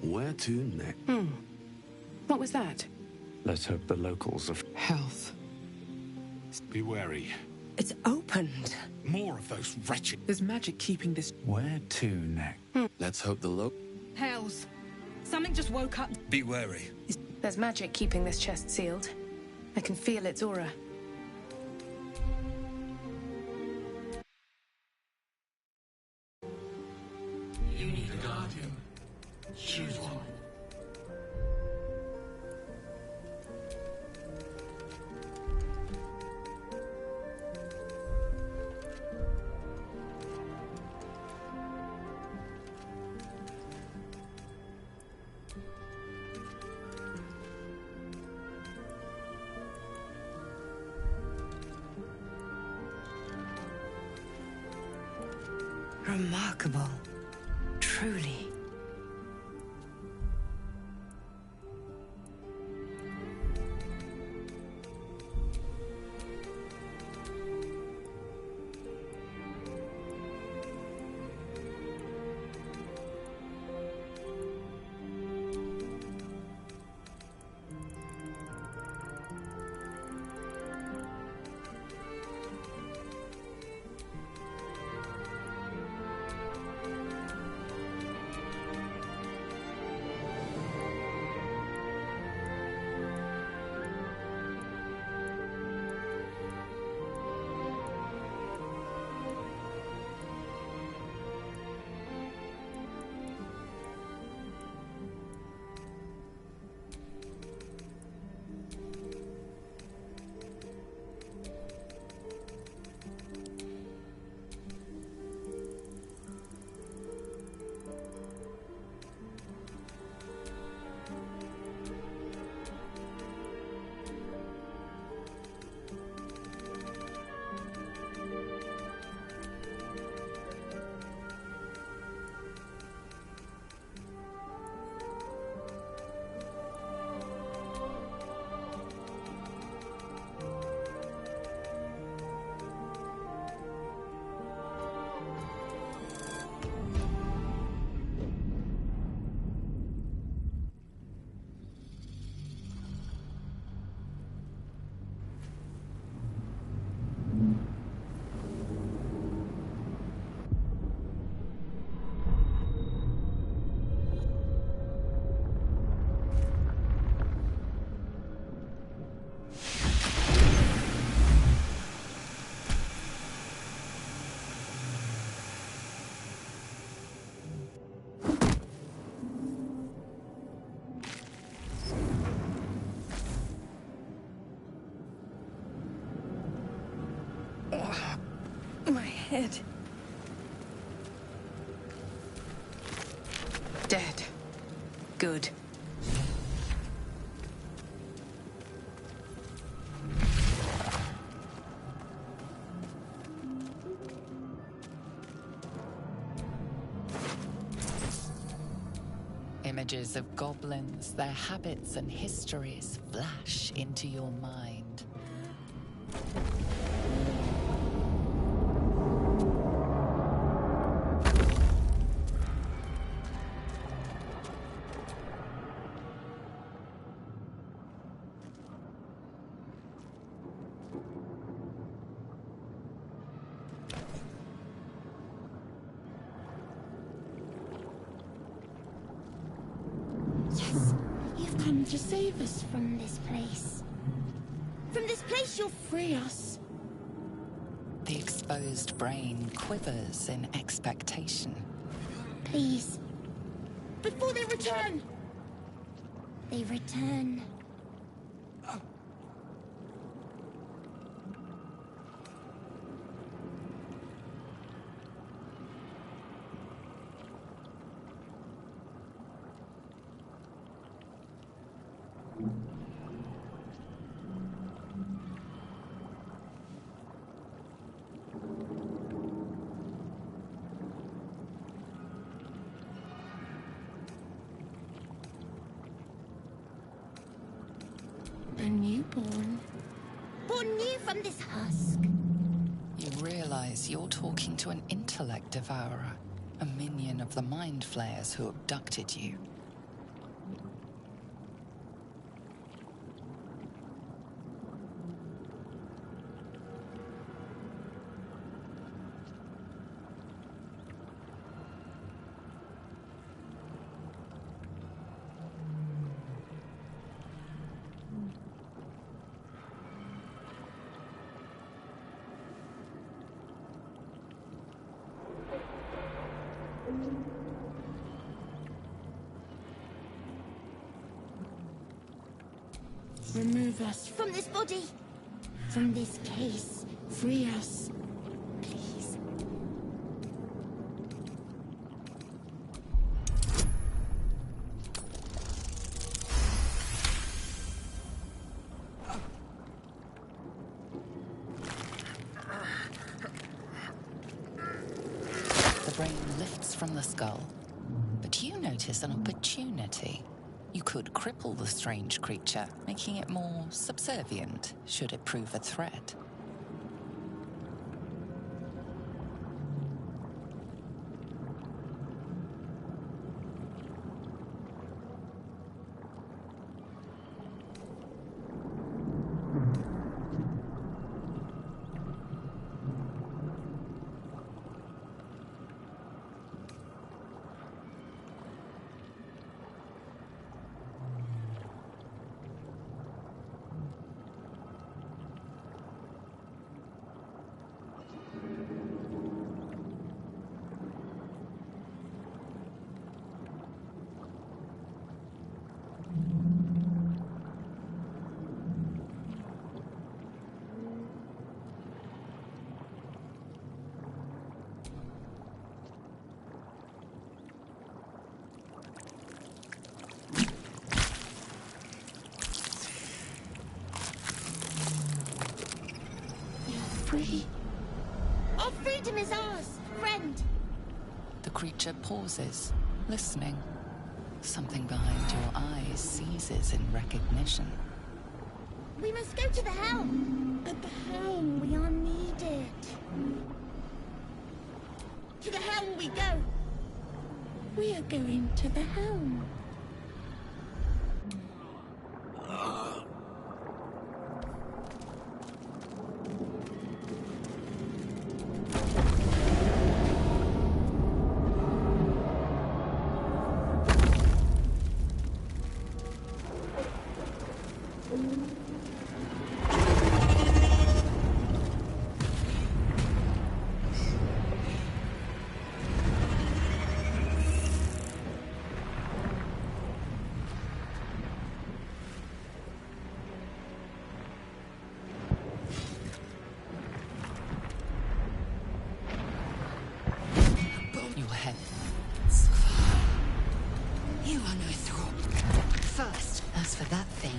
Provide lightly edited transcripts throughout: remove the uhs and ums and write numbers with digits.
Where to next? What was that? Let's hope the locals of Health. Be wary. It's opened. More of those wretched... There's magic keeping this... Where to next? Let's hope the Hells. Something just woke up. Be wary. There's magic keeping this chest sealed. I can feel its aura. You need a guardian. Choose one. Remarkable. Truly. My head. Dead. Good. Images of goblins, their habits and histories flash into your mind. Yes, you've come to save us from this place. From this place you'll free us. The exposed brain quivers in expectation. Please. Before they return. They return. A newborn. Born new from this husk. You realize you're talking to an intellect devourer, a minion of the mind flayers who abducted you. Remove us from this body, from this case. Free us, please. The brain lifts from the skull, but you notice an opportunity. You could cripple the strange creature, making it more subservient, should it prove a threat. Free. Our freedom is ours, friend. The creature pauses, listening. Something behind your eyes seizes in recognition. We must go to the helm. At the helm, we are needed. To the helm we go. We are going to the helm. Your head. You are no thrall. First, as for that thing.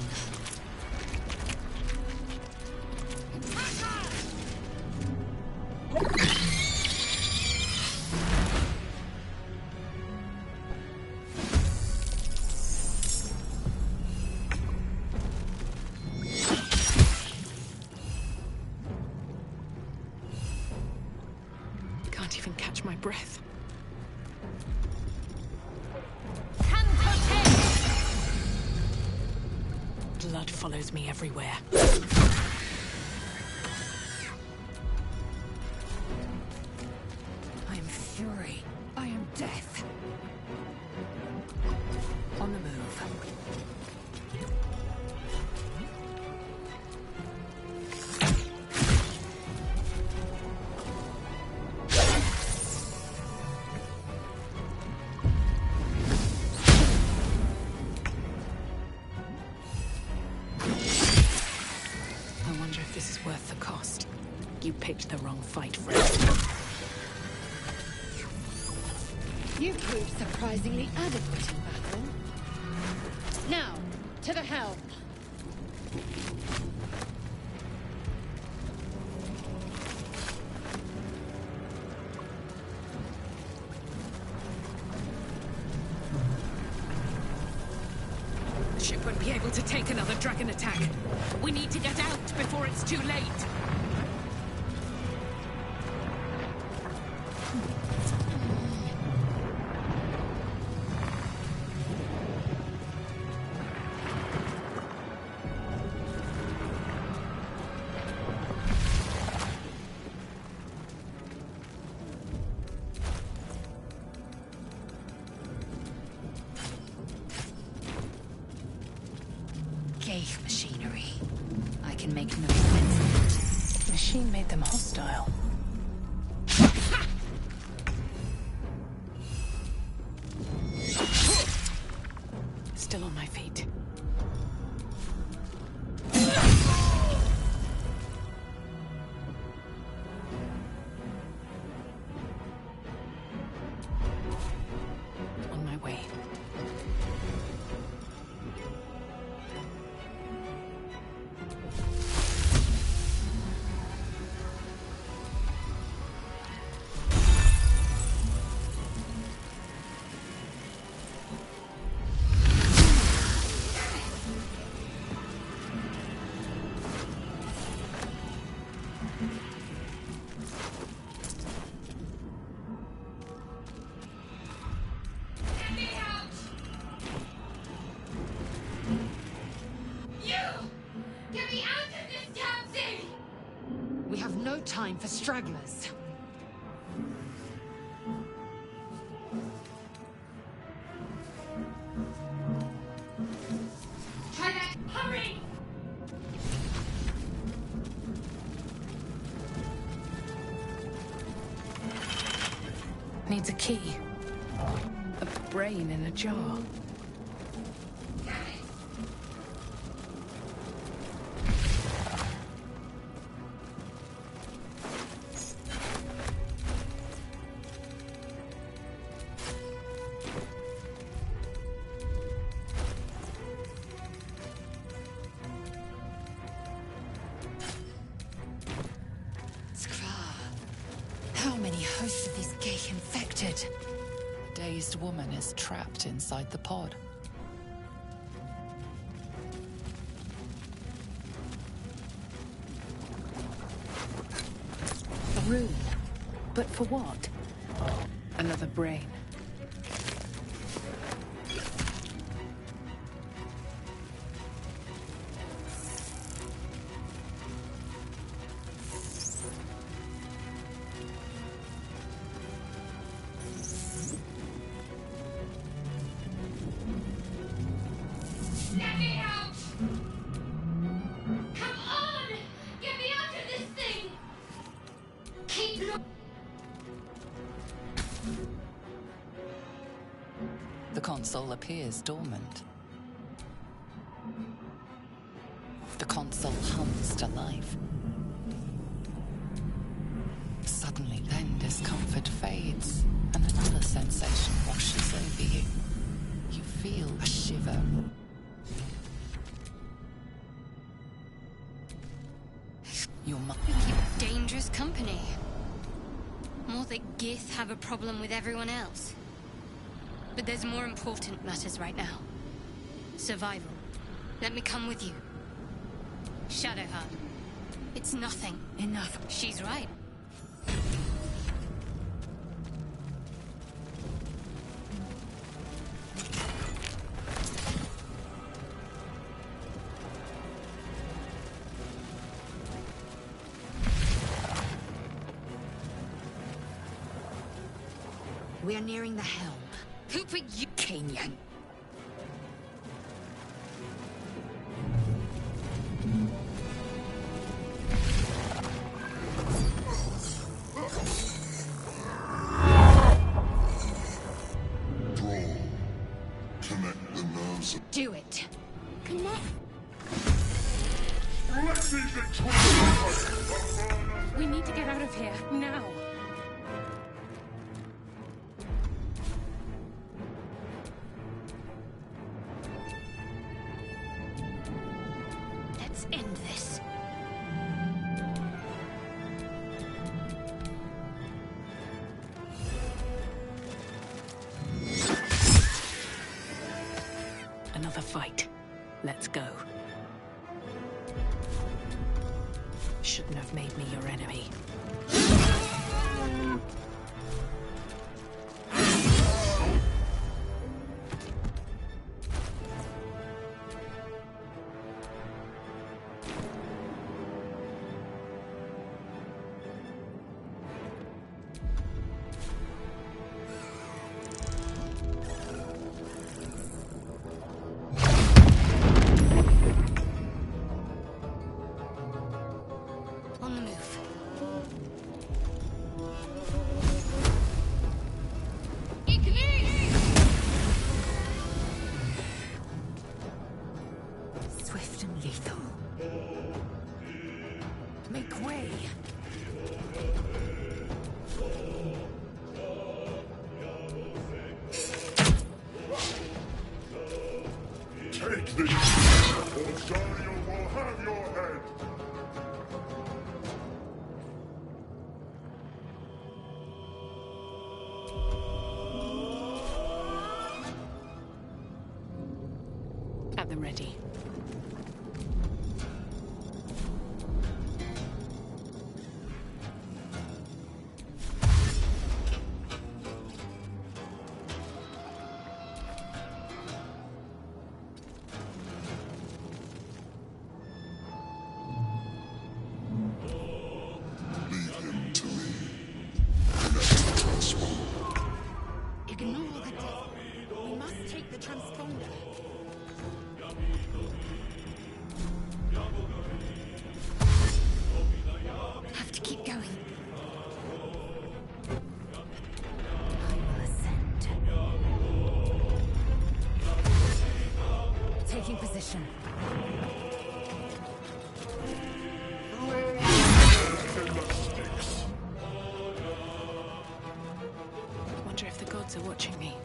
Can't even catch my breath. Blood follows me everywhere. I am fury. I am death. On the move. This is worth the cost. You picked the wrong fight, friend. You proved surprisingly adequate in battle. Now, to the helm. The ship won't be able to take another dragon attack. We need to get out before it's too late. Gate machinery. I can make no sense of it. Machine made them hostile. Still on my feet. We have no time for stragglers. Try that! Hurry! Needs a key. A brain in a jar. How many hosts of this gate infected? A dazed woman is trapped inside the pod. A room. But for what? Another brain. Let me out! Come on! Get me out of this thing! Keep looking! The console appears dormant. The console hums to life. Suddenly, then discomfort fades, and another sensation washes over you. You feel a shiver. Your mind. Dangerous company. More that Gith have a problem with everyone else. But there's more important matters right now. Survival. Let me come with you. Shadowheart. It's nothing. Enough. She's right. We are nearing the helm. Who put you? Kenyan. Connect the nerves. Do it. Connect. Let's see the We need to get out of here, now. Let's end this. Another fight. Let's go. Shouldn't have made me your enemy. On the move. Swift and lethal. Make way. Take this, or Dario will have your head. At the ready. watching me.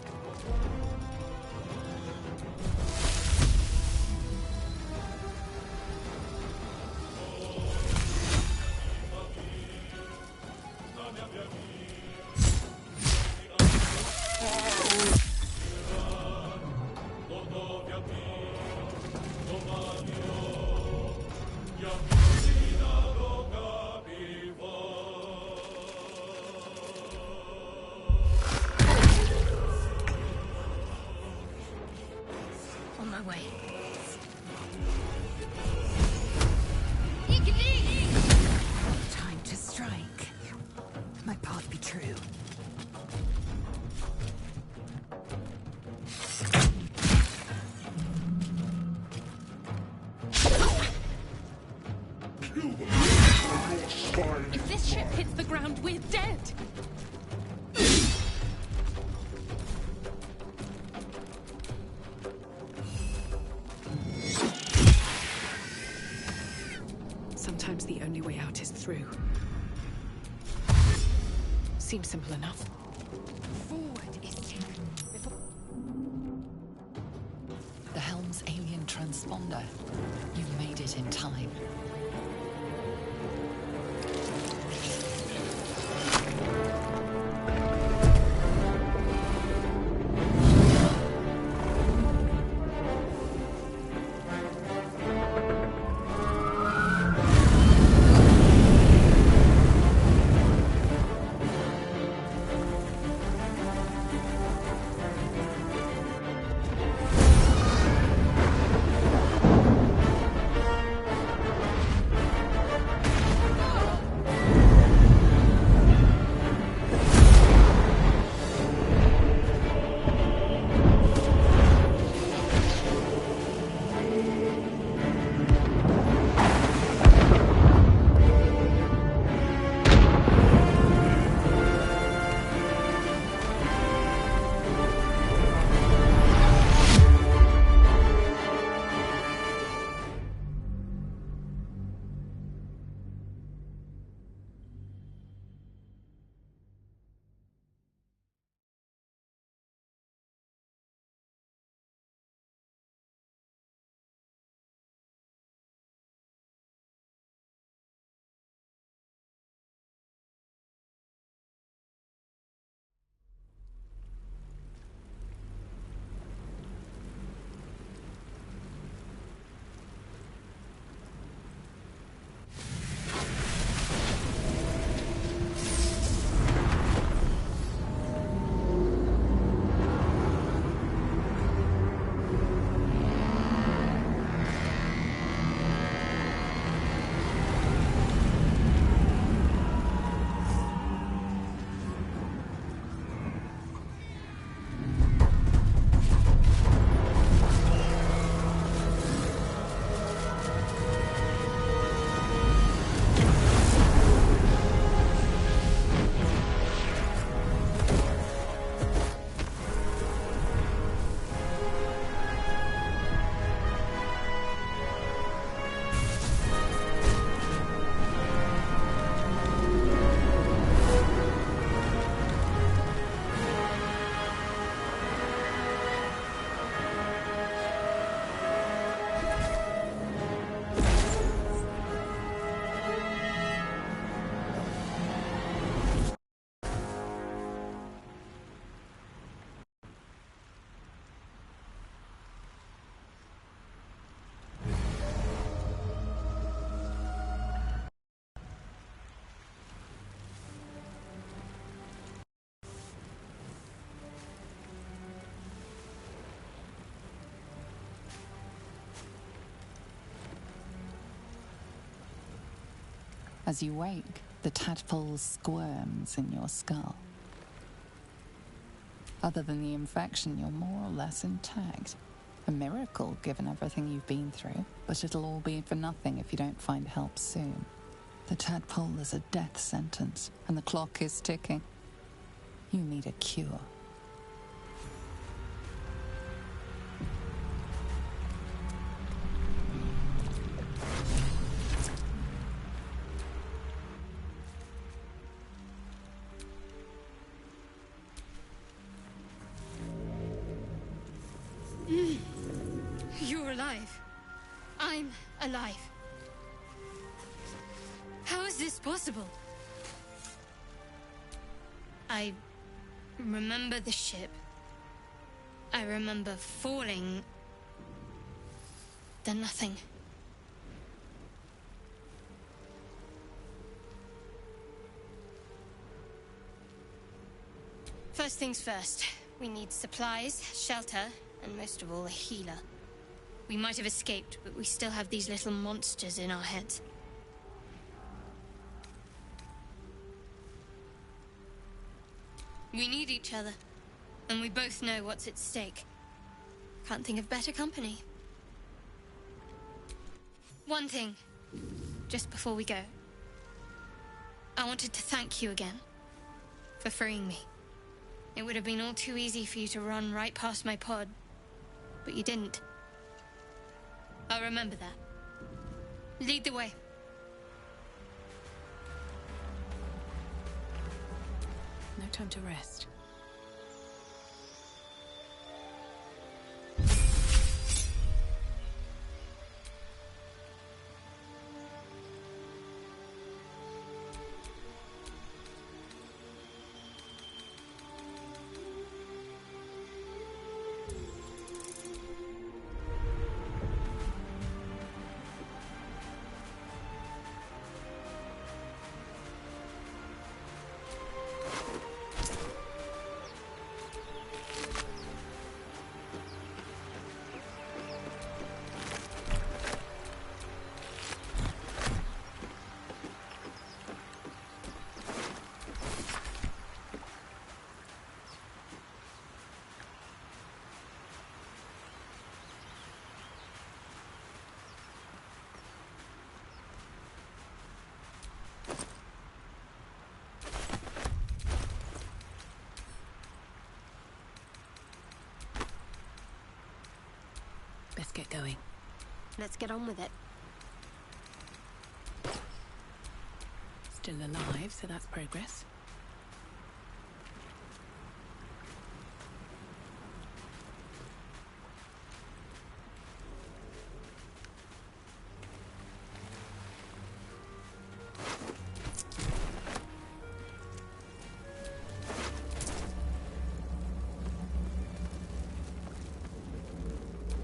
On my way. Time to strike. My path be true. If this ship hits the ground, we're dead! Sometimes the only way out is through. Seems simple enough. Forward is The helm's alien transponder. You made it in time. As you wake, the tadpole squirms in your skull. Other than the infection, you're more or less intact. A miracle, given everything you've been through, but it'll all be for nothing if you don't find help soon. The tadpole is a death sentence, and the clock is ticking. You need a cure. alive. How is this possible? I remember the ship. I remember falling. Then nothing. First things first. We need supplies, shelter, and most of all, a healer. We might have escaped, but we still have these little monsters in our heads. We need each other, and we both know what's at stake. Can't think of better company. One thing, just before we go. I wanted to thank you again for freeing me. It would have been all too easy for you to run right past my pod, but you didn't. I'll remember that. Lead the way. No time to rest. Best get going. Let's get on with it. Still alive, so that's progress.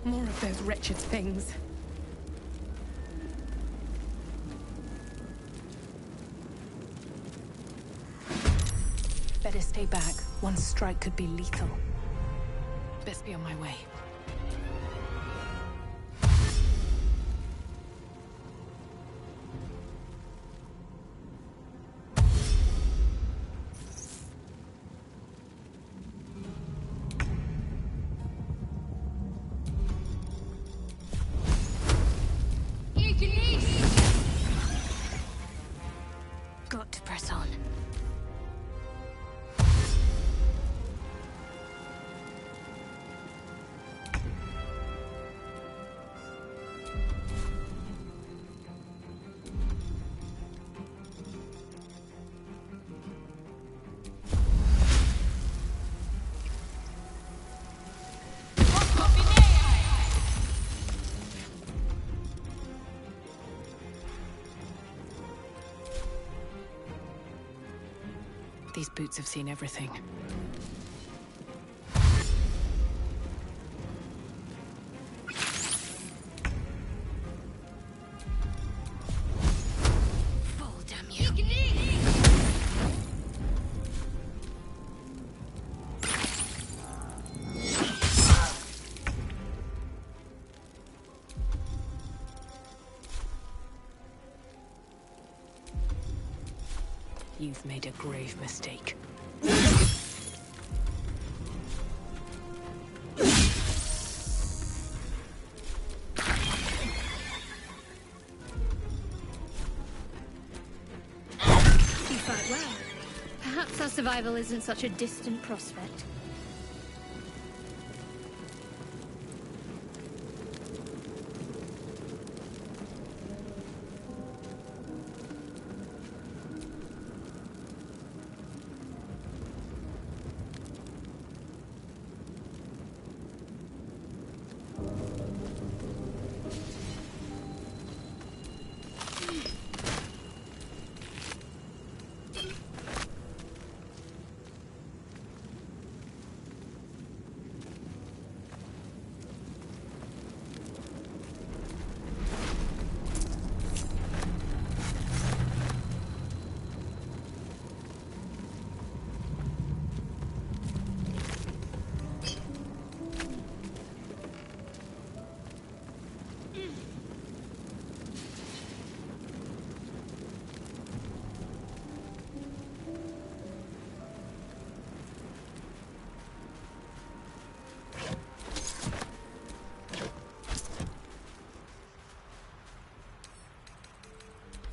More of those wretched things. Better stay back. One strike could be lethal. Best be on my way. Got to press on. These boots have seen everything. Fall, damn you. You've made a grave mistake. You fight well. Perhaps our survival isn't such a distant prospect.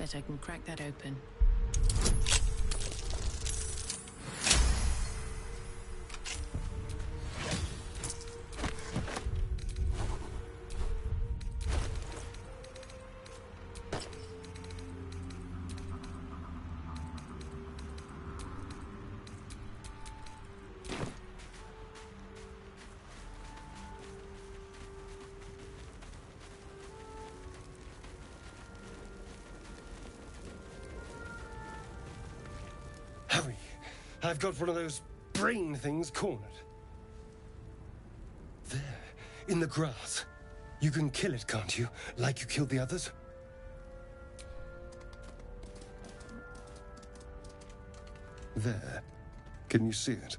Bet I can crack that open. Hurry! I've got one of those brain things cornered. There, in the grass. You can kill it, can't you? Like you killed the others? There. Can you see it?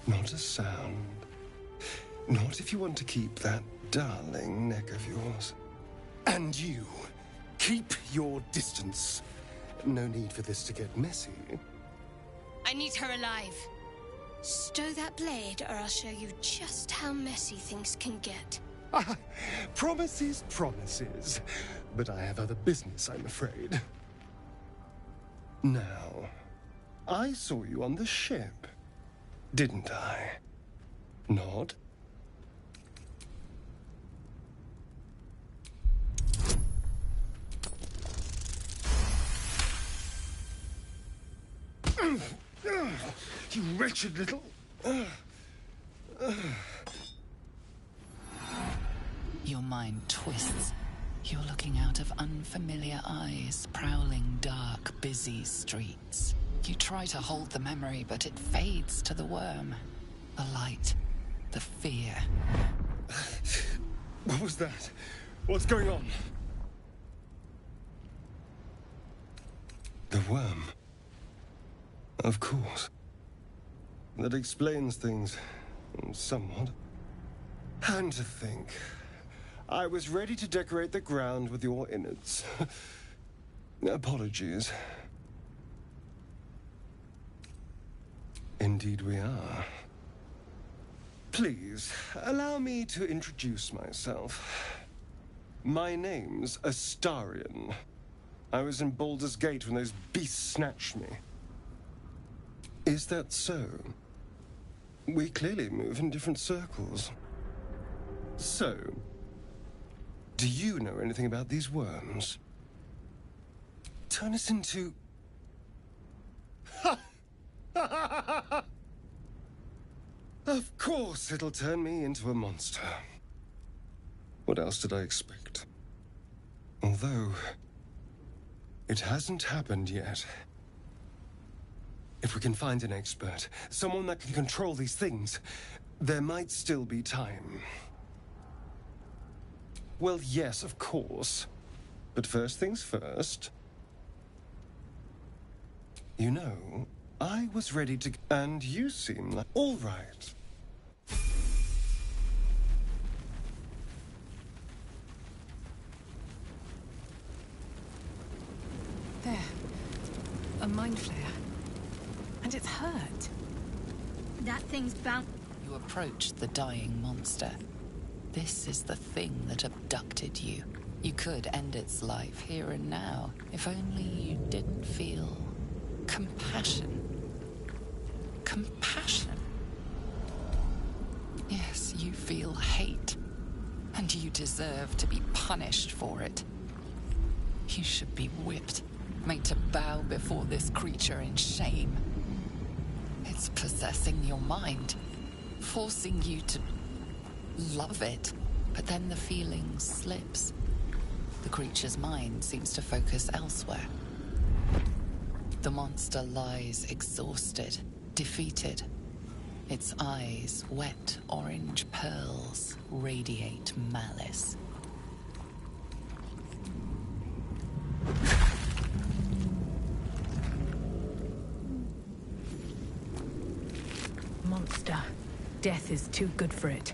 Not a sound. Not if you want to keep that darling neck of yours. And you, keep your distance. No need for this to get messy. I need her alive. Stow that blade, or I'll show you just how messy things can get. Promises, promises. But I have other business, I'm afraid. Now, I saw you on the ship, didn't I? Nod? You wretched little... Your mind twists. You're looking out of unfamiliar eyes, prowling dark, busy streets. You try to hold the memory, but it fades to the worm. The light. The fear. What was that? What's going on? The worm. Of course. That explains things. Somewhat. And to think, I was ready to decorate the ground with your innards. Apologies. Indeed we are. Please, allow me to introduce myself. My name's Astarion. I was in Baldurs Gate when those beasts snatched me. Is that so? We clearly move in different circles. So, do you know anything about these worms? Turn us into... Of course it'll turn me into a monster. What else did I expect? Although, it hasn't happened yet. If we can find an expert, someone that can control these things, there might still be time. Well, yes, of course. But first things first. You know, I was ready to... And you seem like... All right. There. A mind flare. And it's hurt. That thing's bound... You approach the dying monster. This is the thing that abducted you. You could end its life here and now, if only you didn't feel... compassion. Compassion. Yes, you feel hate. And you deserve to be punished for it. You should be whipped, made to bow before this creature in shame. It's possessing your mind, forcing you to love it. But then the feeling slips. The creature's mind seems to focus elsewhere. The monster lies exhausted, defeated. Its eyes, wet orange pearls, radiate malice. Monster. Death is too good for it.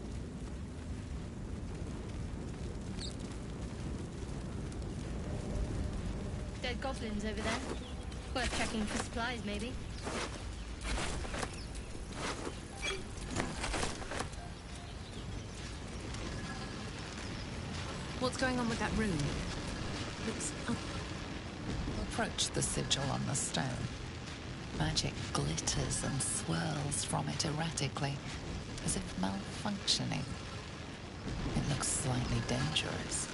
They've got goslings over there. Worth checking for supplies, maybe. What's going on with that room? Looks... Approach the sigil on the stone. Magic glitters and swirls from it erratically, as if malfunctioning. It looks slightly dangerous.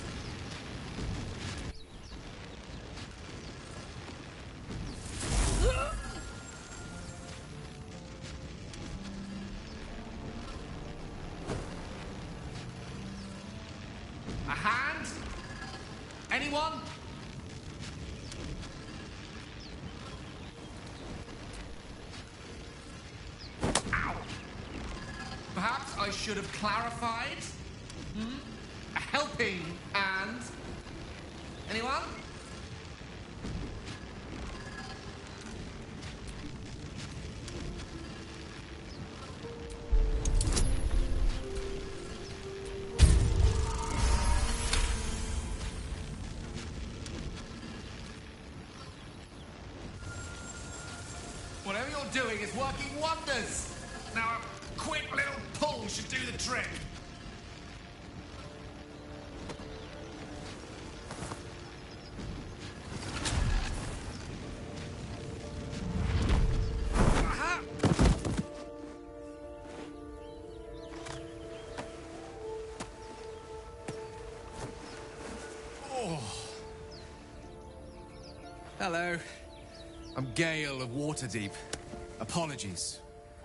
A hand? Anyone? Ow. Perhaps I should have clarified? A helping hand? Anyone? Whatever you're doing is working wonders. Now a quick little pull should do the trick. Aha! Oh. Hello. I'm Gale of Waterdeep. Apologies.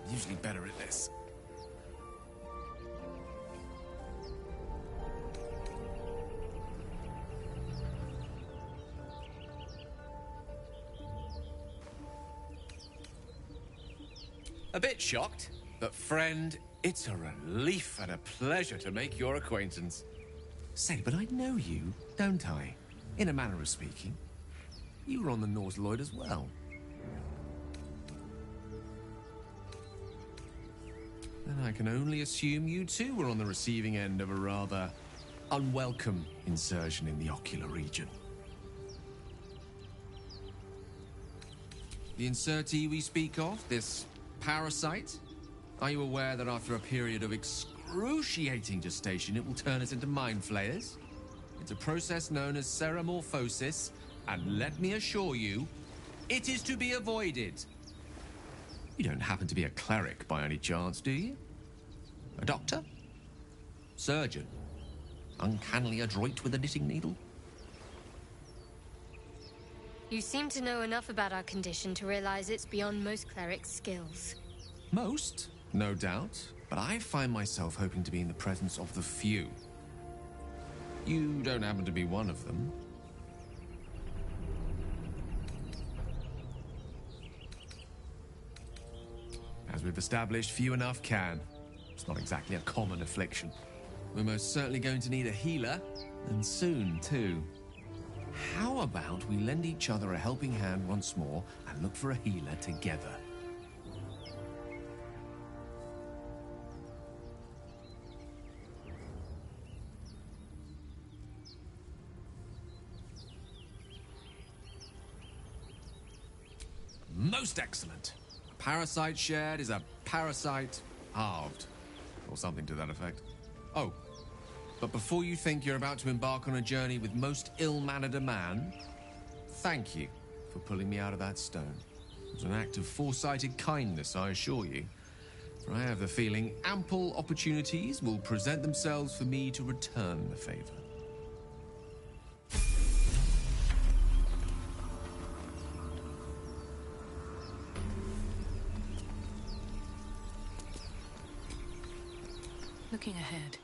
I'm usually better at this. A bit shocked, but friend, it's a relief and a pleasure to make your acquaintance. Say, but I know you, don't I? In a manner of speaking. You were on the Norse Lloyd as well. Then I can only assume you too were on the receiving end of a rather unwelcome insertion in the ocular region. The insertee we speak of, this parasite, are you aware that after a period of excruciating gestation, it will turn us into mind flayers? It's a process known as ceramorphosis, and let me assure you, it is to be avoided. You don't happen to be a cleric by any chance, do you? A doctor? Surgeon? Uncannily adroit with a knitting needle? You seem to know enough about our condition to realize it's beyond most clerics' skills. Most, no doubt, but I find myself hoping to be in the presence of the few. You don't happen to be one of them. As we've established, few enough can. It's not exactly a common affliction. We're most certainly going to need a healer, and soon, too. How about we lend each other a helping hand once more and look for a healer together? Most excellent. A parasite shared is a parasite halved, or something to that effect. Oh, but before you think you're about to embark on a journey with most ill-mannered a man, thank you for pulling me out of that stone. It was an act of foresighted kindness, I assure you. For I have the feeling ample opportunities will present themselves for me to return the favor. Looking ahead.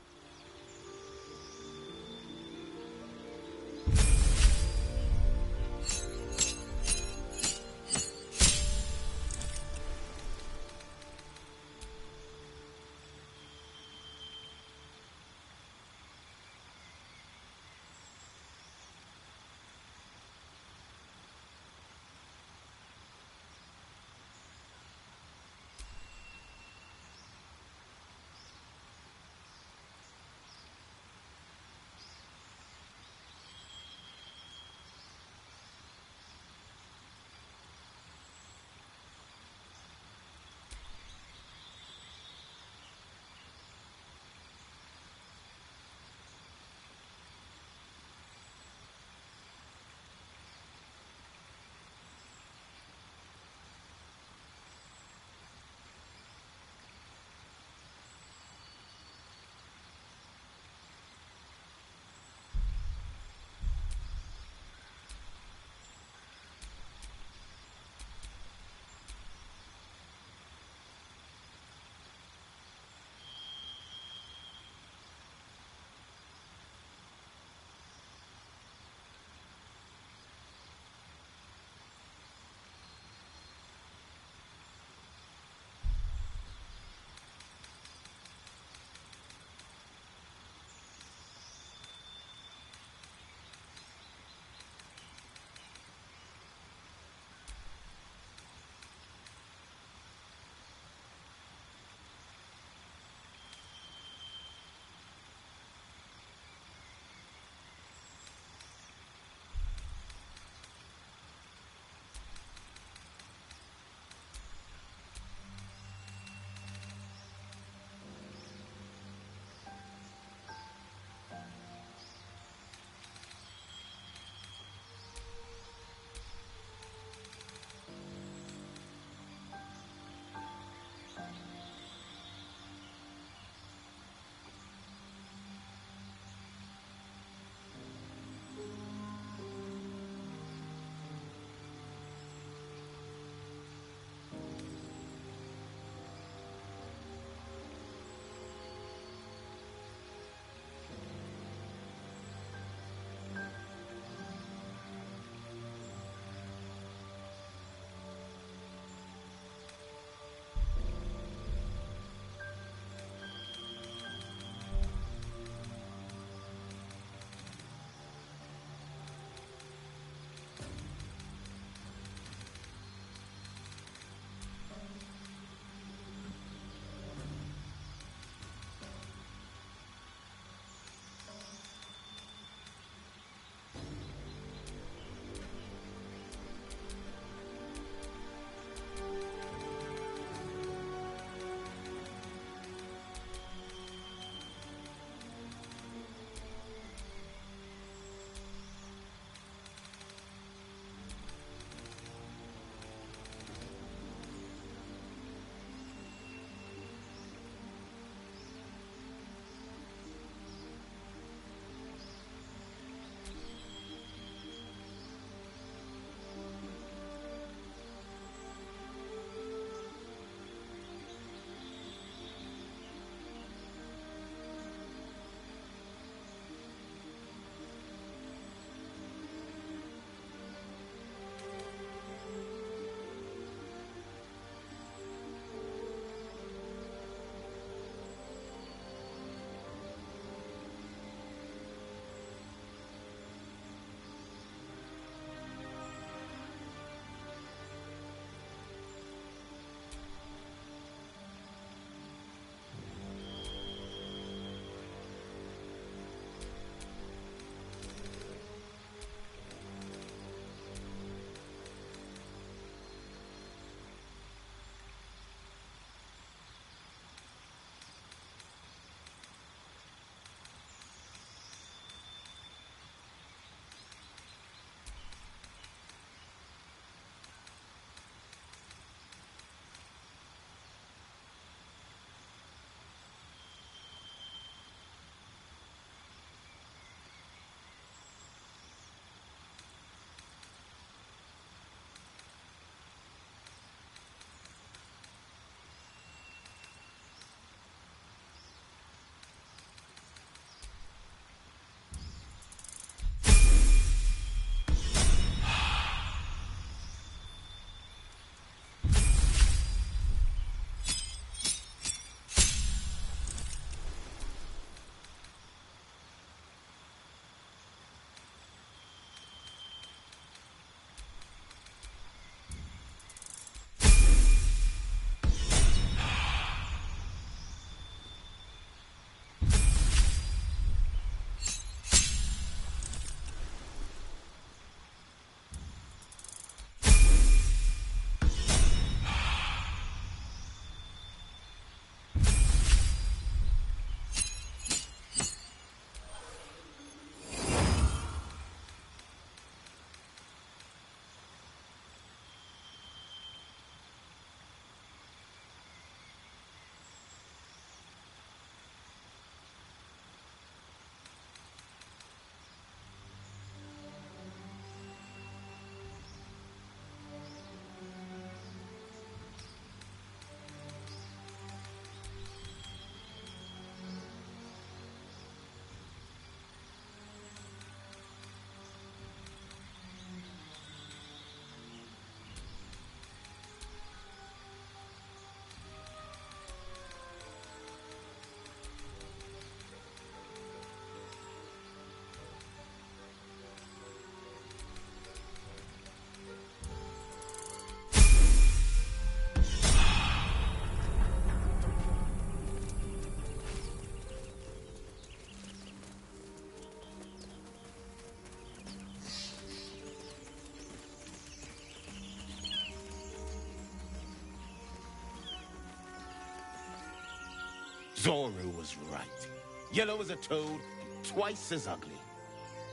Zoru was right. Yellow as a toad, twice as ugly.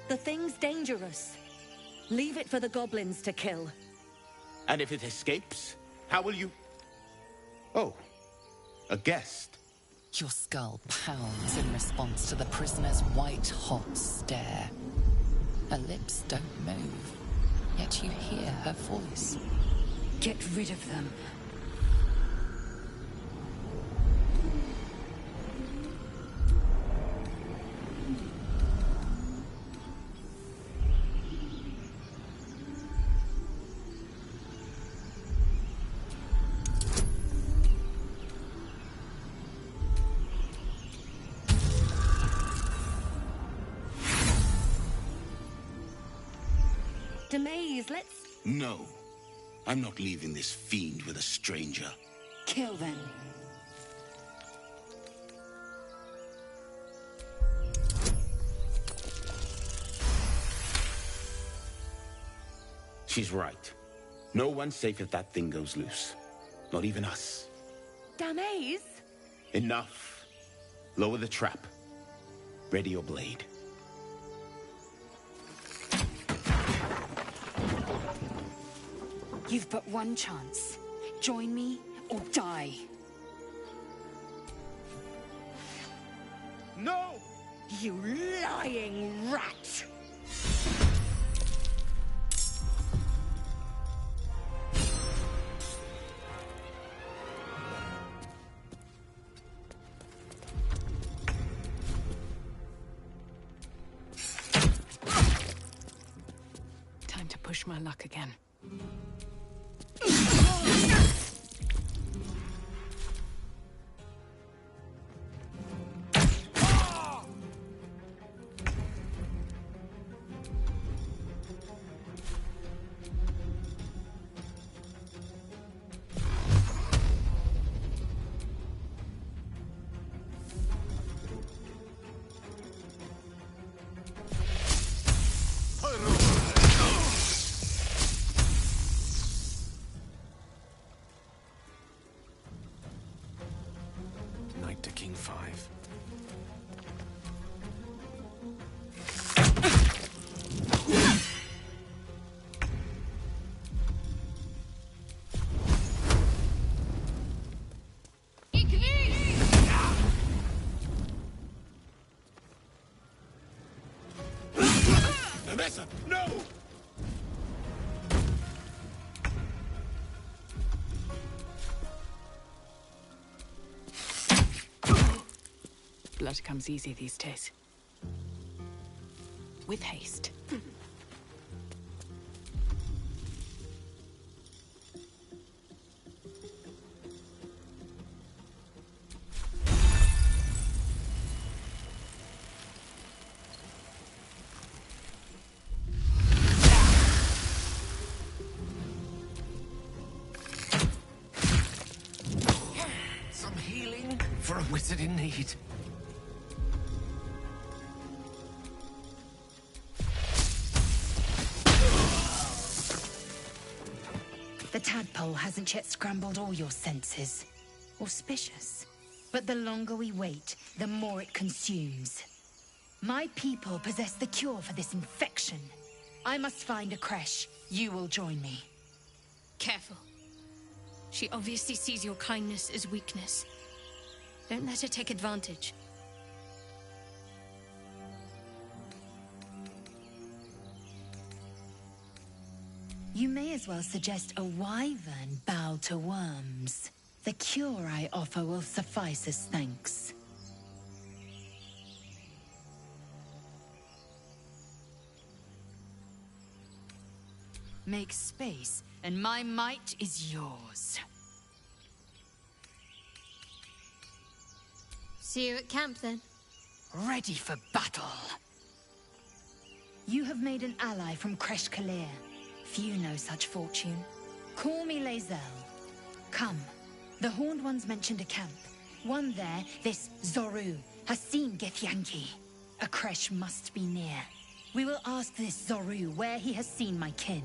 The thing's dangerous. Leave it for the goblins to kill. And if it escapes, how will you... Oh, a guest. Your skull pounds in response to the prisoner's white-hot stare. Her lips don't move, yet you hear her voice. Get rid of them. Demaze, let's... No. I'm not leaving this fiend with a stranger. kill them. She's right. No one's safe if that thing goes loose. Not even us. Damaze? Enough. Lower the trap. Ready your blade. You've but one chance. Join me or die. No! You lying rat! Time to push my luck again. Knight to King 5. Vanessa, no! Blood comes easy these days. With haste. Some healing for a wizard in need. The tadpole hasn't yet scrambled all your senses. Auspicious. But the longer we wait, the more it consumes. My people possess the cure for this infection. I must find a creche. You will join me. Careful. She obviously sees your kindness as weakness. Don't let her take advantage. You may as well suggest a wyvern bow to worms. The cure I offer will suffice as thanks. Make space, and my might is yours. See you at camp, then. Ready for battle. You have made an ally from Kresh Kalir. Few know such fortune. Call me Lae'zel. Come. The Horned Ones mentioned a camp. One there, this Zoru, has seen Githyanki. A Kresh must be near. We will ask this Zoru where he has seen my kin.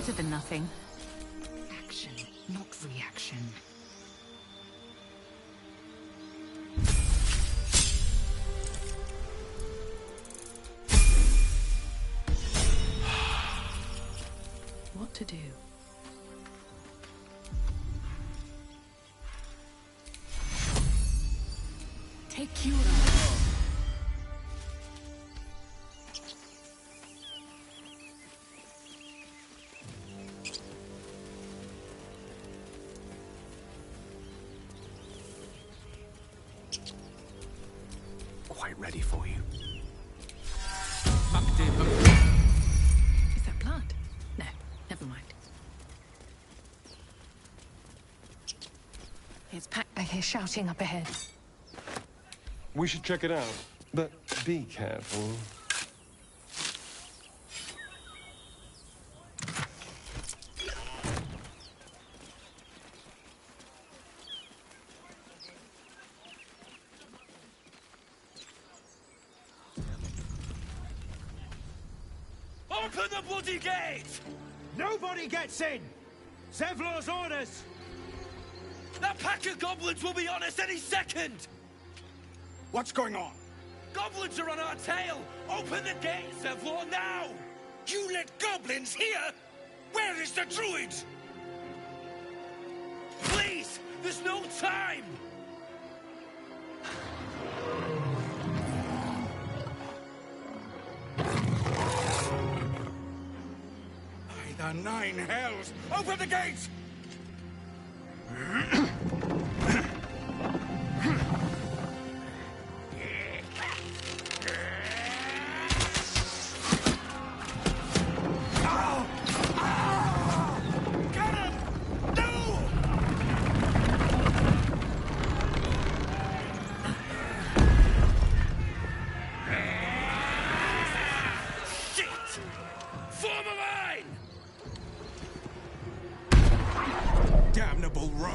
better than nothing. Action, not reaction. What to do? Take Cura. Quite ready for you. Is that blood? No, never mind. It's packed. I hear shouting up ahead. We should check it out, but be careful. Open the bloody gate! Nobody gets in! Zevlor's orders! That pack of goblins will be on us any second! What's going on? Goblins are on our tail! Open the gate, Zevlor, now! You let goblins here? Where is the druid? Please! There's no time! By the nine hells! Open the gates! Damnable roach!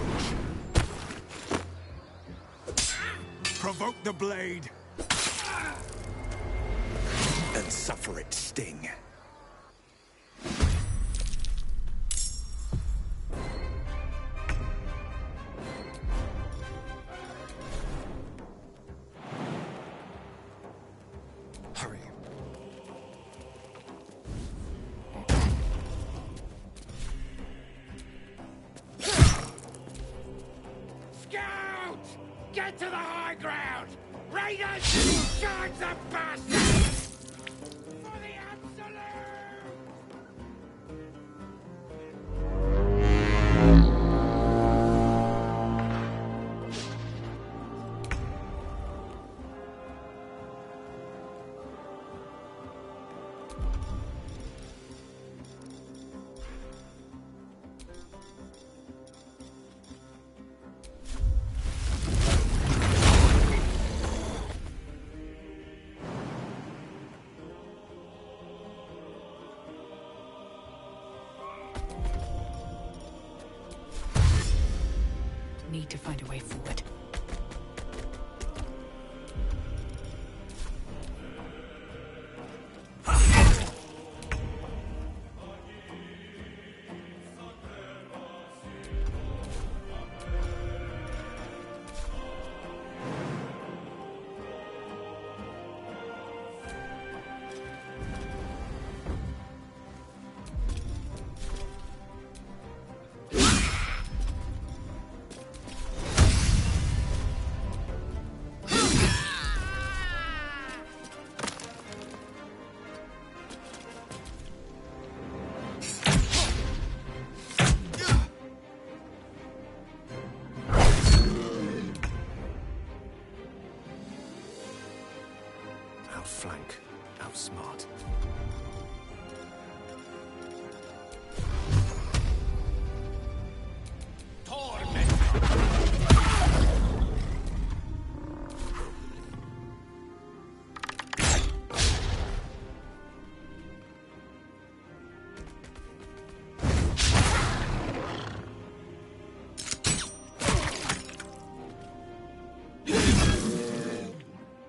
Provoke the blade! And suffer its sting. Hurry. Scout! Get to the high ground! Raiders! Charge the bastards! For the absolute! Need to find a way forward. Outflank, outsmart.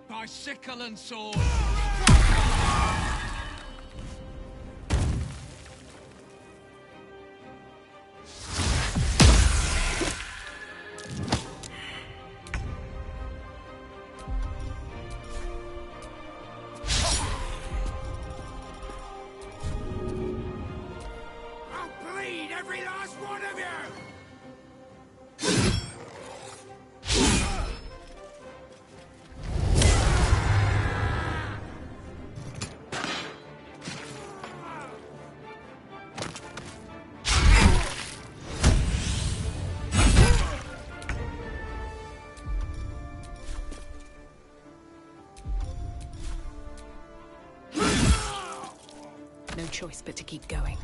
By sickle and sword! No choice but to keep going.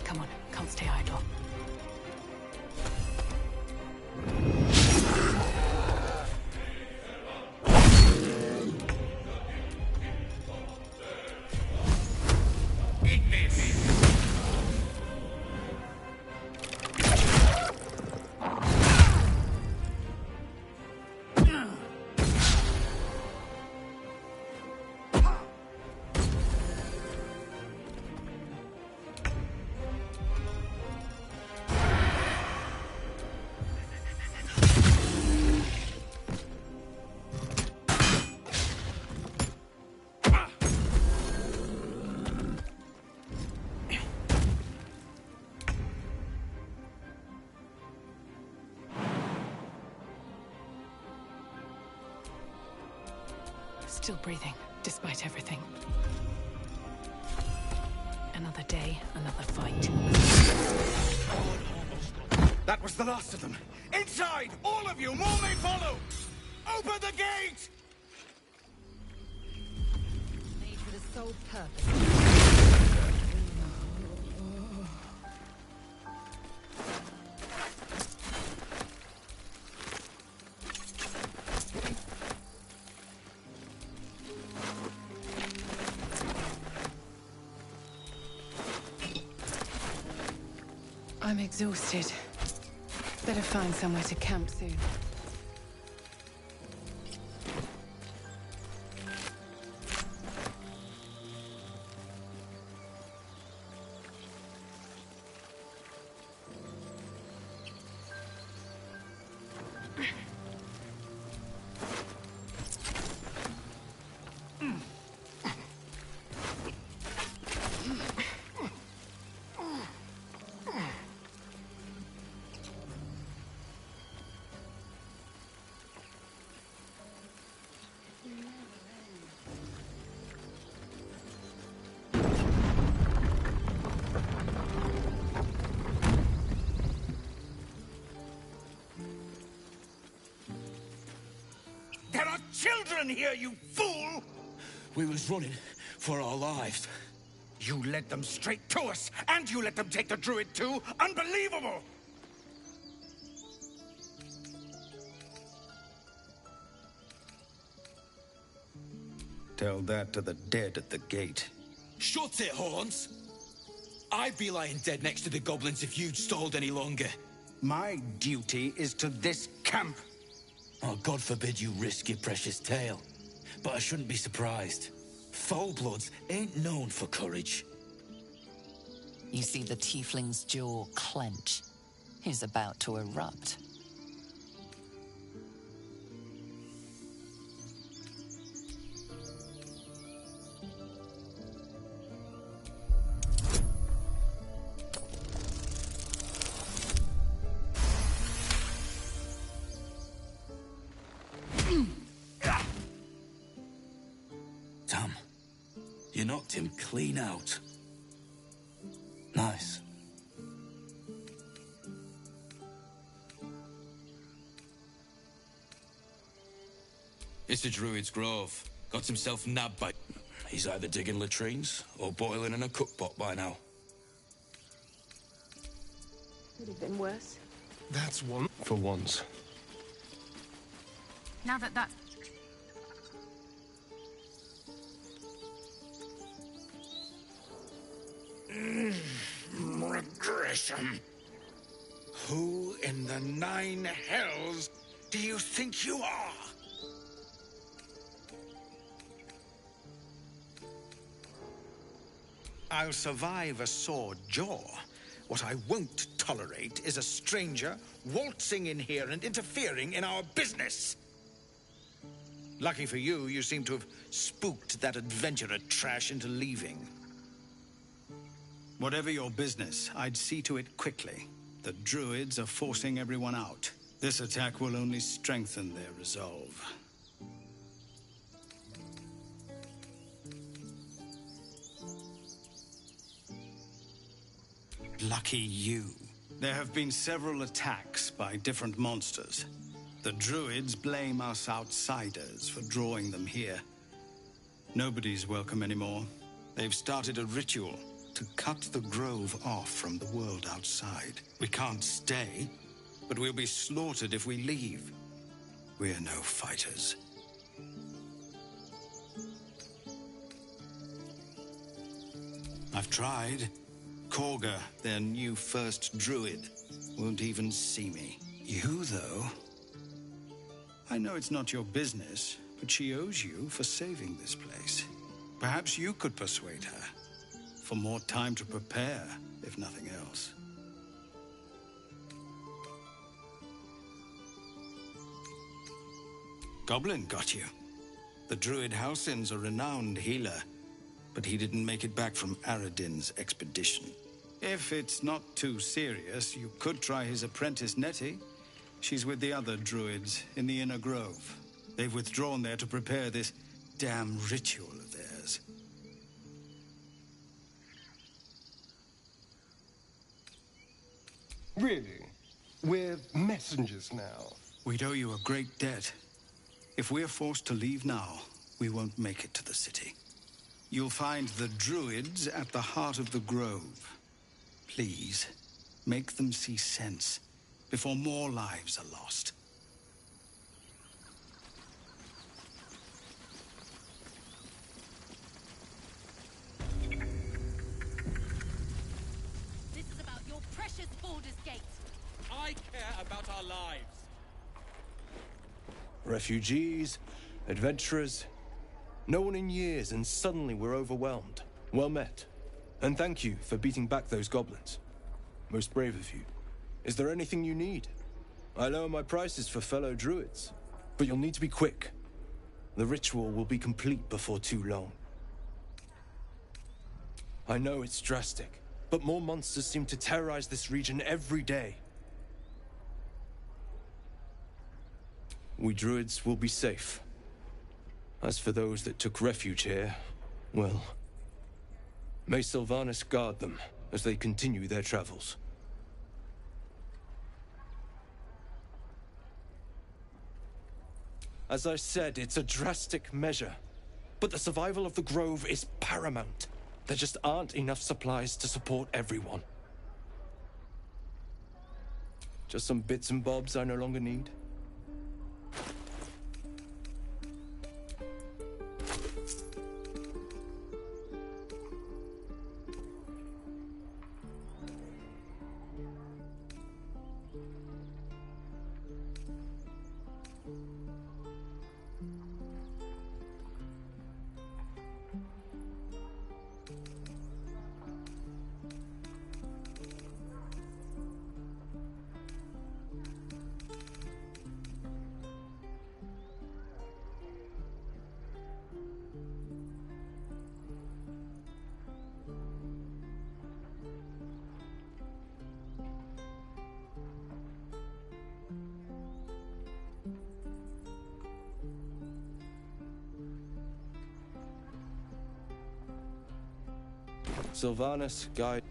Come on, can't stay idle. Still breathing, despite everything. Another day, another fight. That was the last of them. Inside! All of you! More may follow! Open the gate! Made for the sole purpose. I'm exhausted. Better find somewhere to camp soon. There are children here, you fool! We was running for our lives. You led them straight to us, and you let them take the druid too? Unbelievable! Tell that to the dead at the gate. Shut it, Horns! I'd be lying dead next to the goblins if you'd stalled any longer. My duty is to this camp. Oh, God forbid you risk your precious tail. But I shouldn't be surprised. Foul-bloods ain't known for courage. You see the tiefling's jaw clench. He's about to erupt. Tom, you knocked him clean out. Nice. It's a druid's grove. Got himself nabbed by... He's either digging latrines or boiling in a cookpot by now. Could have been worse. That's one for once. Now that Regression. Who in the nine hells do you think you are? I'll survive a sore jaw. What I won't tolerate is a stranger waltzing in here and interfering in our business. Lucky for you, you seem to have spooked that adventurer trash into leaving. Whatever your business, I'd see to it quickly. The druids are forcing everyone out. This attack will only strengthen their resolve. Lucky you. There have been several attacks by different monsters. The druids blame us outsiders for drawing them here. Nobody's welcome anymore. They've started a ritual to cut the grove off from the world outside. We can't stay, but we'll be slaughtered if we leave. We're no fighters. I've tried. Korga, their new first druid, won't even see me. You, though? I know it's not your business, but she owes you for saving this place. Perhaps you could persuade her. For more time to prepare, if nothing else. Goblin got you. The druid Halsin's a renowned healer, but he didn't make it back from Aradin's expedition. If it's not too serious, you could try his apprentice Nettie. She's with the other druids in the Inner Grove. They've withdrawn there to prepare this damn ritual of theirs. Really? We're messengers now. We'd owe you a great debt. If we're forced to leave now, we won't make it to the city. You'll find the druids at the heart of the grove. Please, make them see sense before more lives are lost. this is about your precious Baldurs Gate. I care about our lives. Refugees, adventurers, no one in years, and suddenly we're overwhelmed. Well met. And thank you for beating back those goblins. Most brave of you. Is there anything you need? I lower my prices for fellow druids, but you'll need to be quick. The ritual will be complete before too long. I know it's drastic, but more monsters seem to terrorize this region every day. We druids will be safe. As for those that took refuge here, well, may Sylvanas guard them as they continue their travels. As I said, it's a drastic measure, but the survival of the Grove is paramount. There just aren't enough supplies to support everyone. Just some bits and bobs I no longer need. Sylvanas, guide.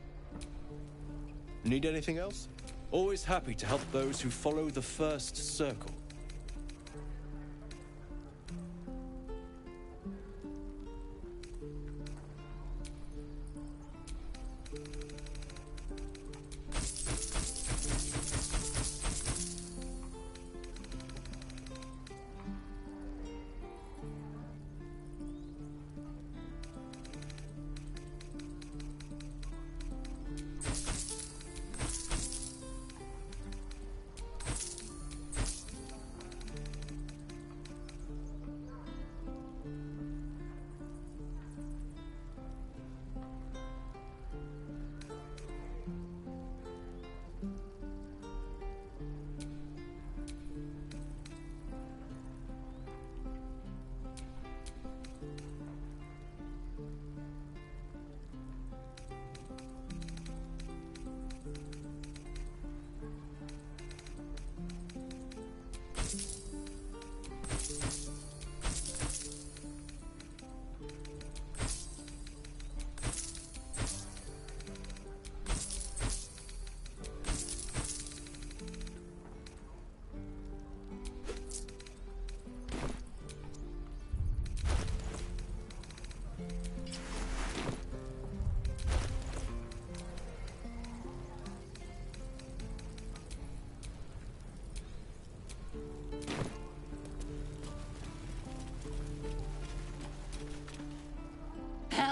Need anything else? Always happy to help those who follow the first circle.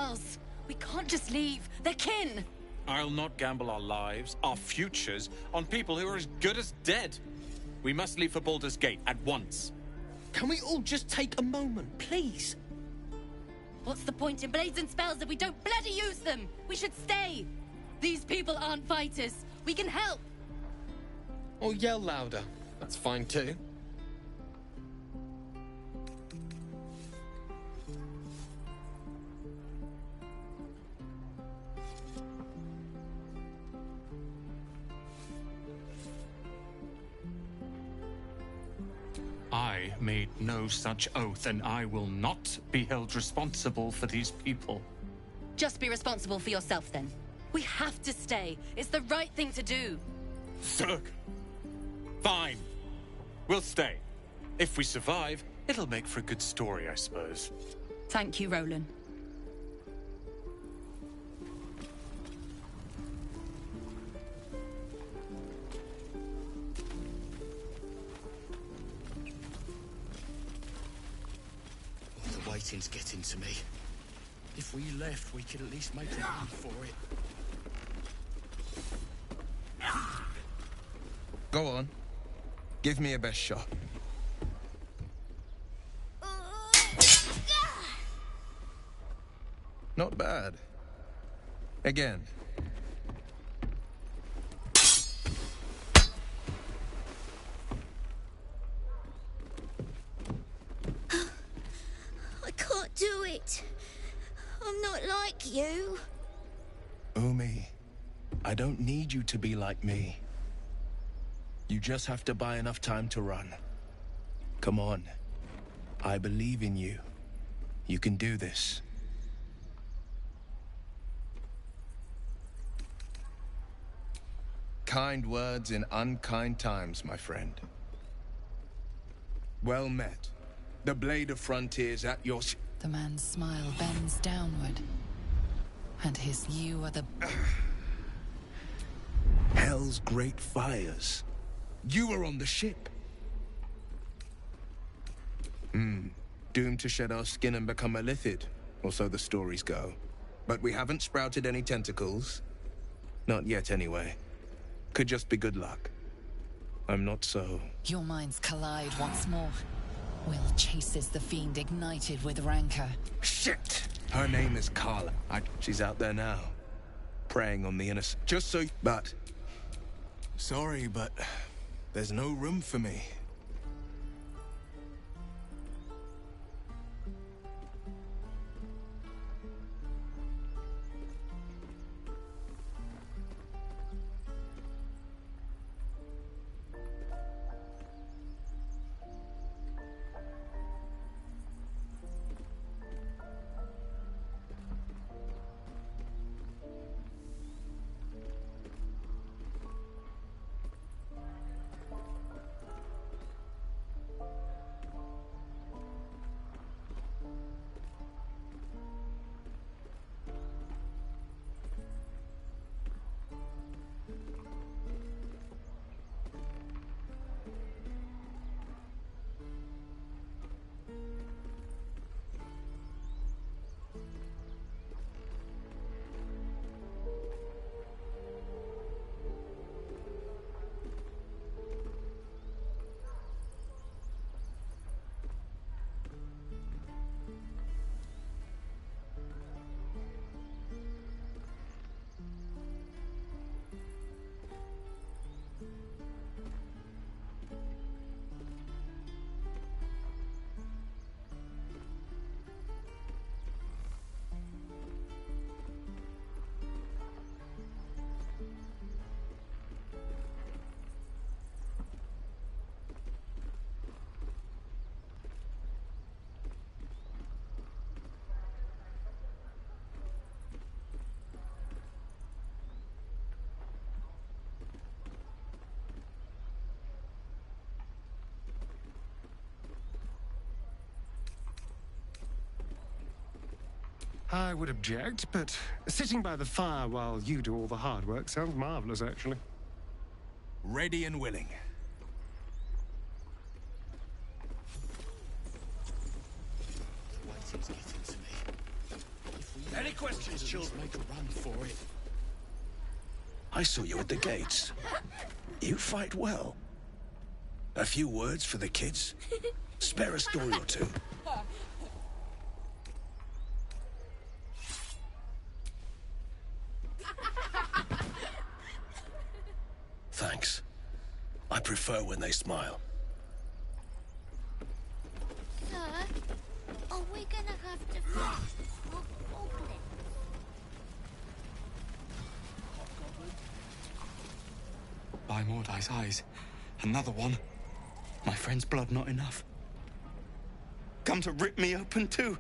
spells. We can't just leave. They're kin. I'll not gamble our lives, our futures, on people who are as good as dead. We must leave for Baldur's Gate at once. Can we all just take a moment, please? What's the point in blades and spells if we don't bloody use them? We should stay. These people aren't fighters. We can help. Or yell louder. That's fine too. I made no such oath, and I will not be held responsible for these people. Just be responsible for yourself, then. We have to stay. It's the right thing to do. Zerg. Fine. We'll stay. If we survive, it'll make for a good story, I suppose. Thank you, Roland. The waiting's getting to me. If we left, we could at least make a run for it. Go on. Give me a best shot. Not bad. Again. I can't do it. I'm not like you. Umi, I don't need you to be like me. You just have to buy enough time to run. Come on. I believe in you. You can do this. Kind words in unkind times, my friend. Well met. The Blade of Frontiers at your... The man's smile bends downward. And his you are the... Hell's great fires. You were on the ship. Doomed to shed our skin and become a lithid, or so the stories go. But we haven't sprouted any tentacles. Not yet, anyway. Could just be good luck. I'm not so... Your minds collide once more. Will chases the fiend ignited with rancor. Shit! Her name is Carla. She's out there now. Preying on the innocent. Just so... But... Sorry, but... There's no room for me. I would object, but sitting by the fire while you do all the hard work sounds marvelous, actually. Ready and willing. The waiting's getting to me. Any questions, children. Make a run for it. I saw you at the gates. You fight well. A few words for the kids? Spare a story or two. Thanks. I prefer when they smile. Sir, are we gonna have to fight more goblins? By Mordai's eyes. Another one. My friend's blood not enough. Come to rip me open too.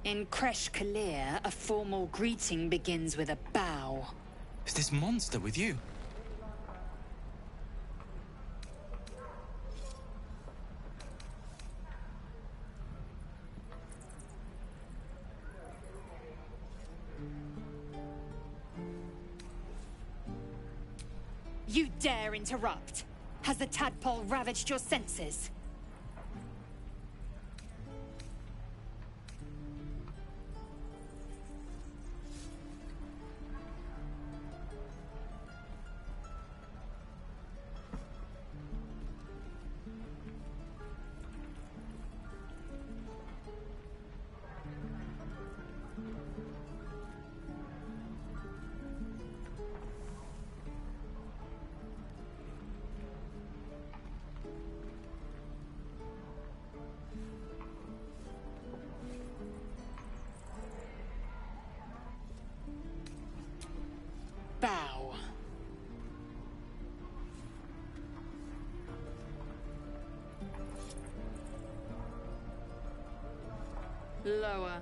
In Kresh Kalir, a formal greeting begins with a bow. Is this monster with you? You dare interrupt? Has the tadpole ravaged your senses? Bow. Lower.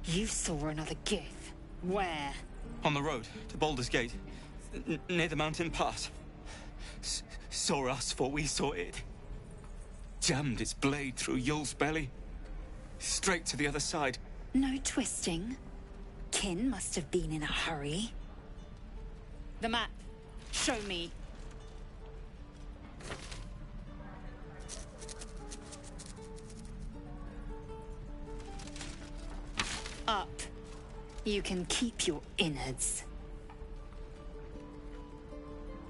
You saw another gith. Where? On the road to Baldurs Gate, near the mountain pass. Saw us for we saw it. Jammed its blade through Yul's belly. Straight to the other side. No twisting. Kin must have been in a hurry. The map. Show me. Up. You can keep your innards.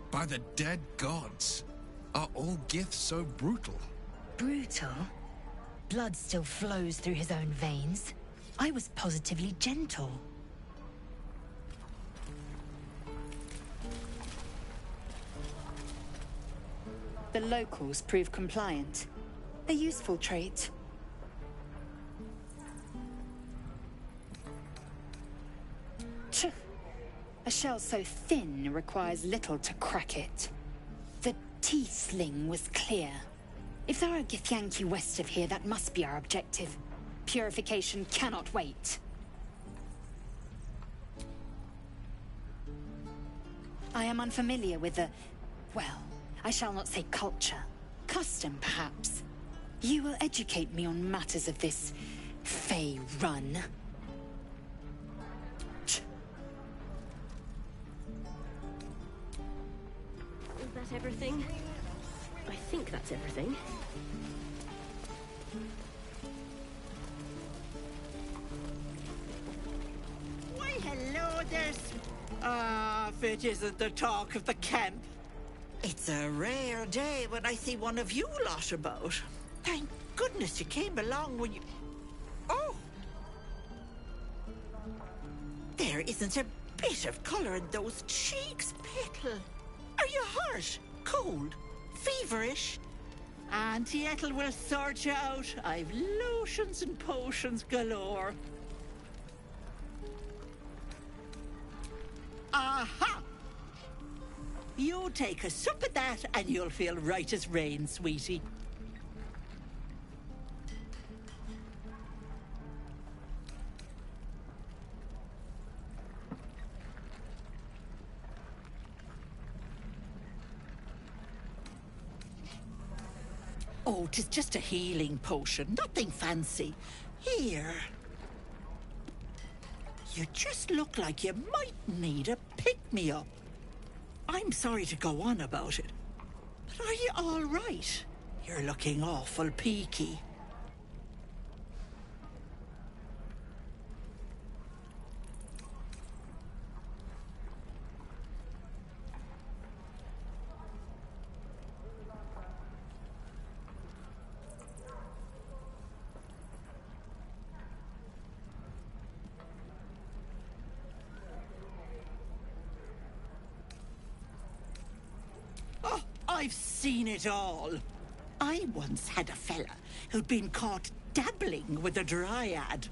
By the dead gods, are all giths so brutal? Brutal? Blood still flows through his own veins. I was positively gentle. The locals prove compliant. A useful trait. Tch. A shell so thin requires little to crack it. The T-sling was clear. If there are Githyanki west of here, that must be our objective. Purification cannot wait. I am unfamiliar with the... well, I shall not say culture. Custom, perhaps. You will educate me on matters of this... Fey run. Is that everything? I think that's everything. Why, hello, if it isn't the talk of the camp. It's a rare day when I see one of you lot about. Thank goodness you came along when you... Oh! There isn't a bit of colour in those cheeks, Petal. Are you hurt? Cold? Feverish? Auntie Ethel will sort you out. I've lotions and potions galore. Aha! You take a sup of that and you'll feel right as rain, sweetie. Oh, 'tis just a healing potion, nothing fancy. Here. You just look like you might need a pick-me-up. I'm sorry to go on about it, but are you all right? You're looking awful peaky. Oh, I've seen it all. I once had a fella who'd been caught dabbling with a dryad.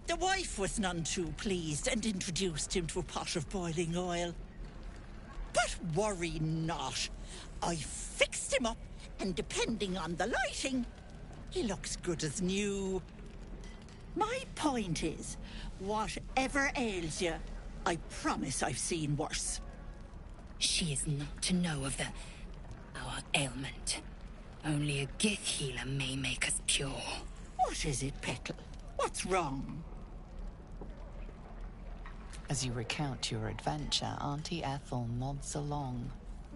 The wife was none too pleased and introduced him to a pot of boiling oil. But worry not. I fixed him up, and depending on the lighting, he looks good as new. My point is, whatever ails you, I promise I've seen worse. She is not to know of our ailment. Only a Gith healer may make us pure. What is it, Petal? What's wrong? As you recount your adventure, Auntie Ethel nods along,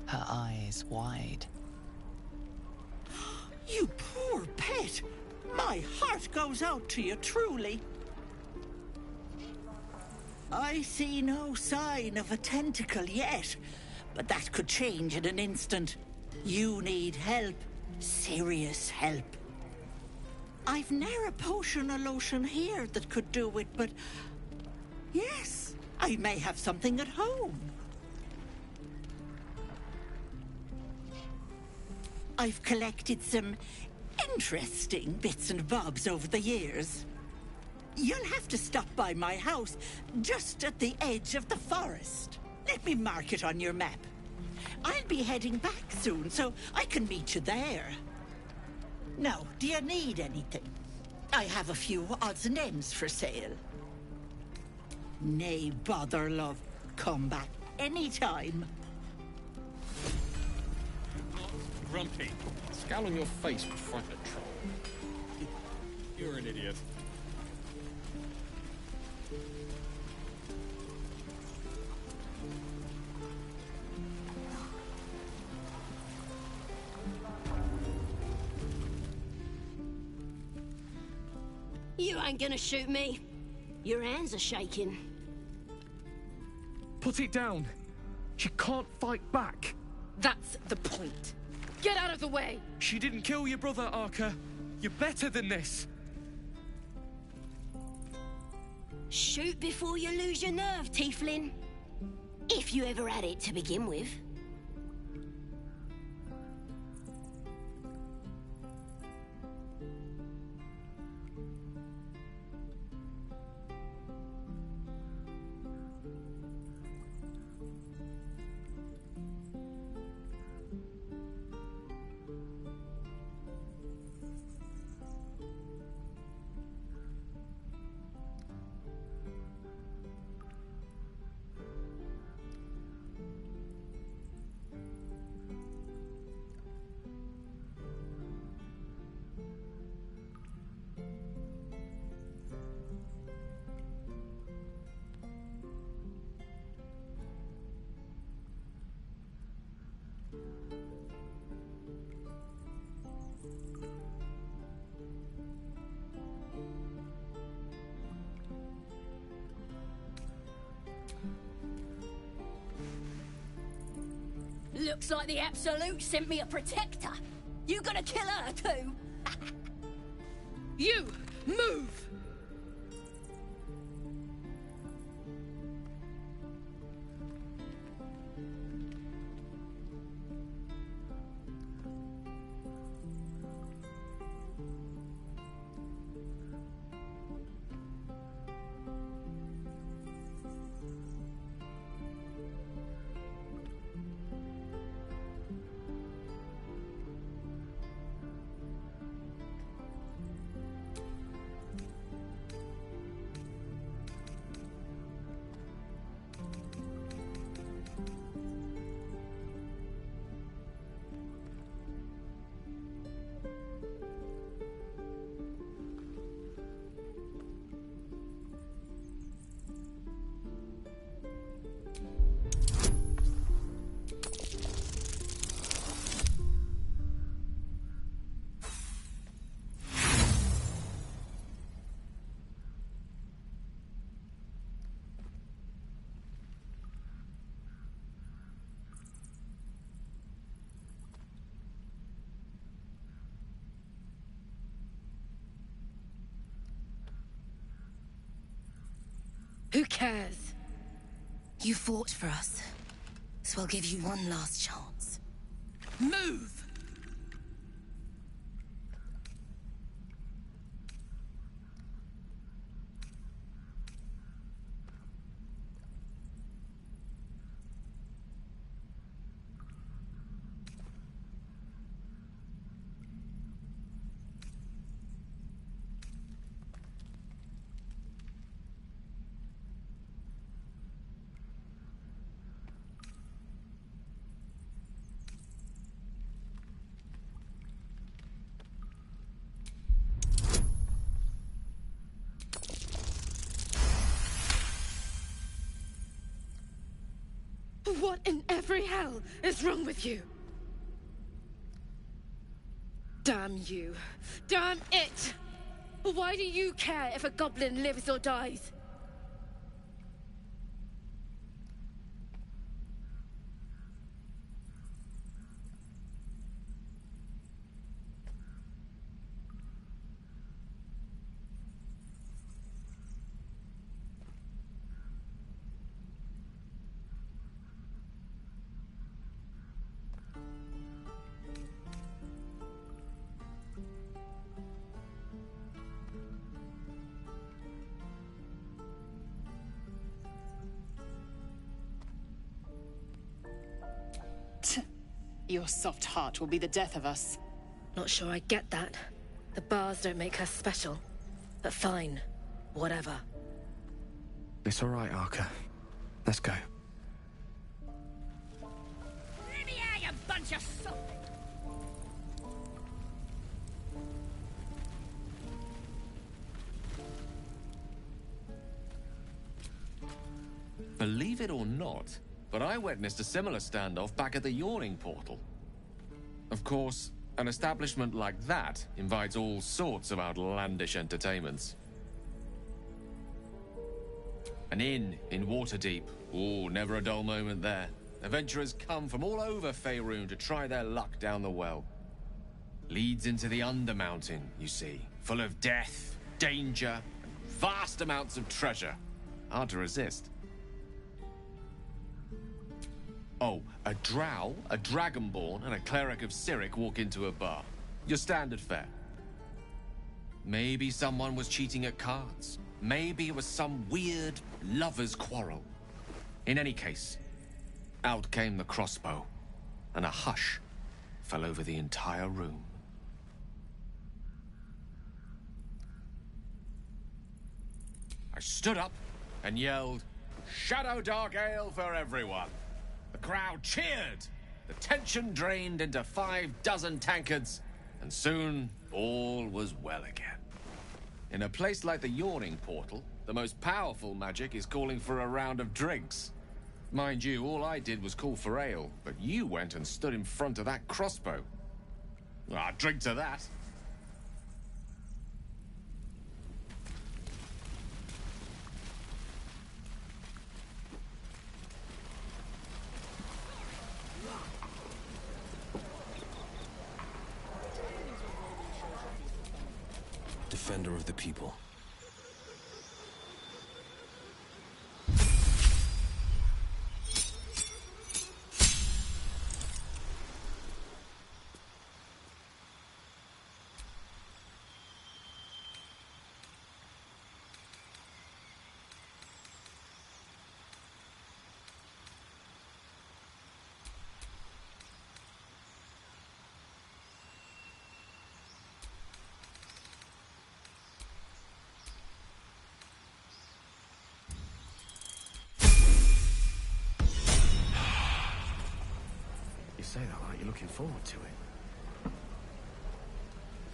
her eyes wide. You poor pet! My heart goes out to you, truly. I see no sign of a tentacle yet, but that could change in an instant. You need help. Serious help. I've ne'er a potion or lotion here that could do it, but... yes, I may have something at home. I've collected some interesting bits and bobs over the years. You'll have to stop by my house, just at the edge of the forest. Let me mark it on your map. I'll be heading back soon, so I can meet you there. Now, do you need anything? I have a few odds and ends for sale. Nay, bother, love. Come back anytime. Grumpy. Scowl on your face would frighten a troll. You're an idiot. You ain't gonna shoot me. Your hands are shaking. Put it down. She can't fight back. That's the point. Get out of the way! She didn't kill your brother, Arca. You're better than this. Shoot before you lose your nerve, Tiefling. If you ever had it to begin with. Looks like the Absolute sent me a protector. You gonna kill her too? You! Move! Who cares? You fought for us, so I'll give you one last chance. Move! What in every hell is wrong with you? Damn you. Damn it! Why do you care if a goblin lives or dies? Your soft heart will be the death of us. Not sure I get that. The bars don't make her special. But fine. Whatever. It's all right, Arca. Let's go. Let me out, you bunch of so... Believe it or not, but I witnessed a similar standoff back at the Yawning Portal. Of course, an establishment like that invites all sorts of outlandish entertainments. An inn in Waterdeep. Ooh, never a dull moment there. Adventurers come from all over Faerun to try their luck down the well. Leads into the Undermountain, you see, full of death, danger, and vast amounts of treasure. Hard to resist. Oh, a drow, a dragonborn, and a cleric of Cyric walk into a bar. Your standard fare. Maybe someone was cheating at cards. Maybe it was some weird lover's quarrel. In any case, out came the crossbow, and a hush fell over the entire room. I stood up and yelled, "Shadow Dark Ale for everyone!" The crowd cheered. The tension drained into 6 tankards, and soon all was well again. In a place like the Yawning Portal, the most powerful magic is calling for a round of drinks. Mind you, all I did was call for ale, but you went and stood in front of that crossbow. Ah, drink to that. Defender of the people. You say that like you're looking forward to it.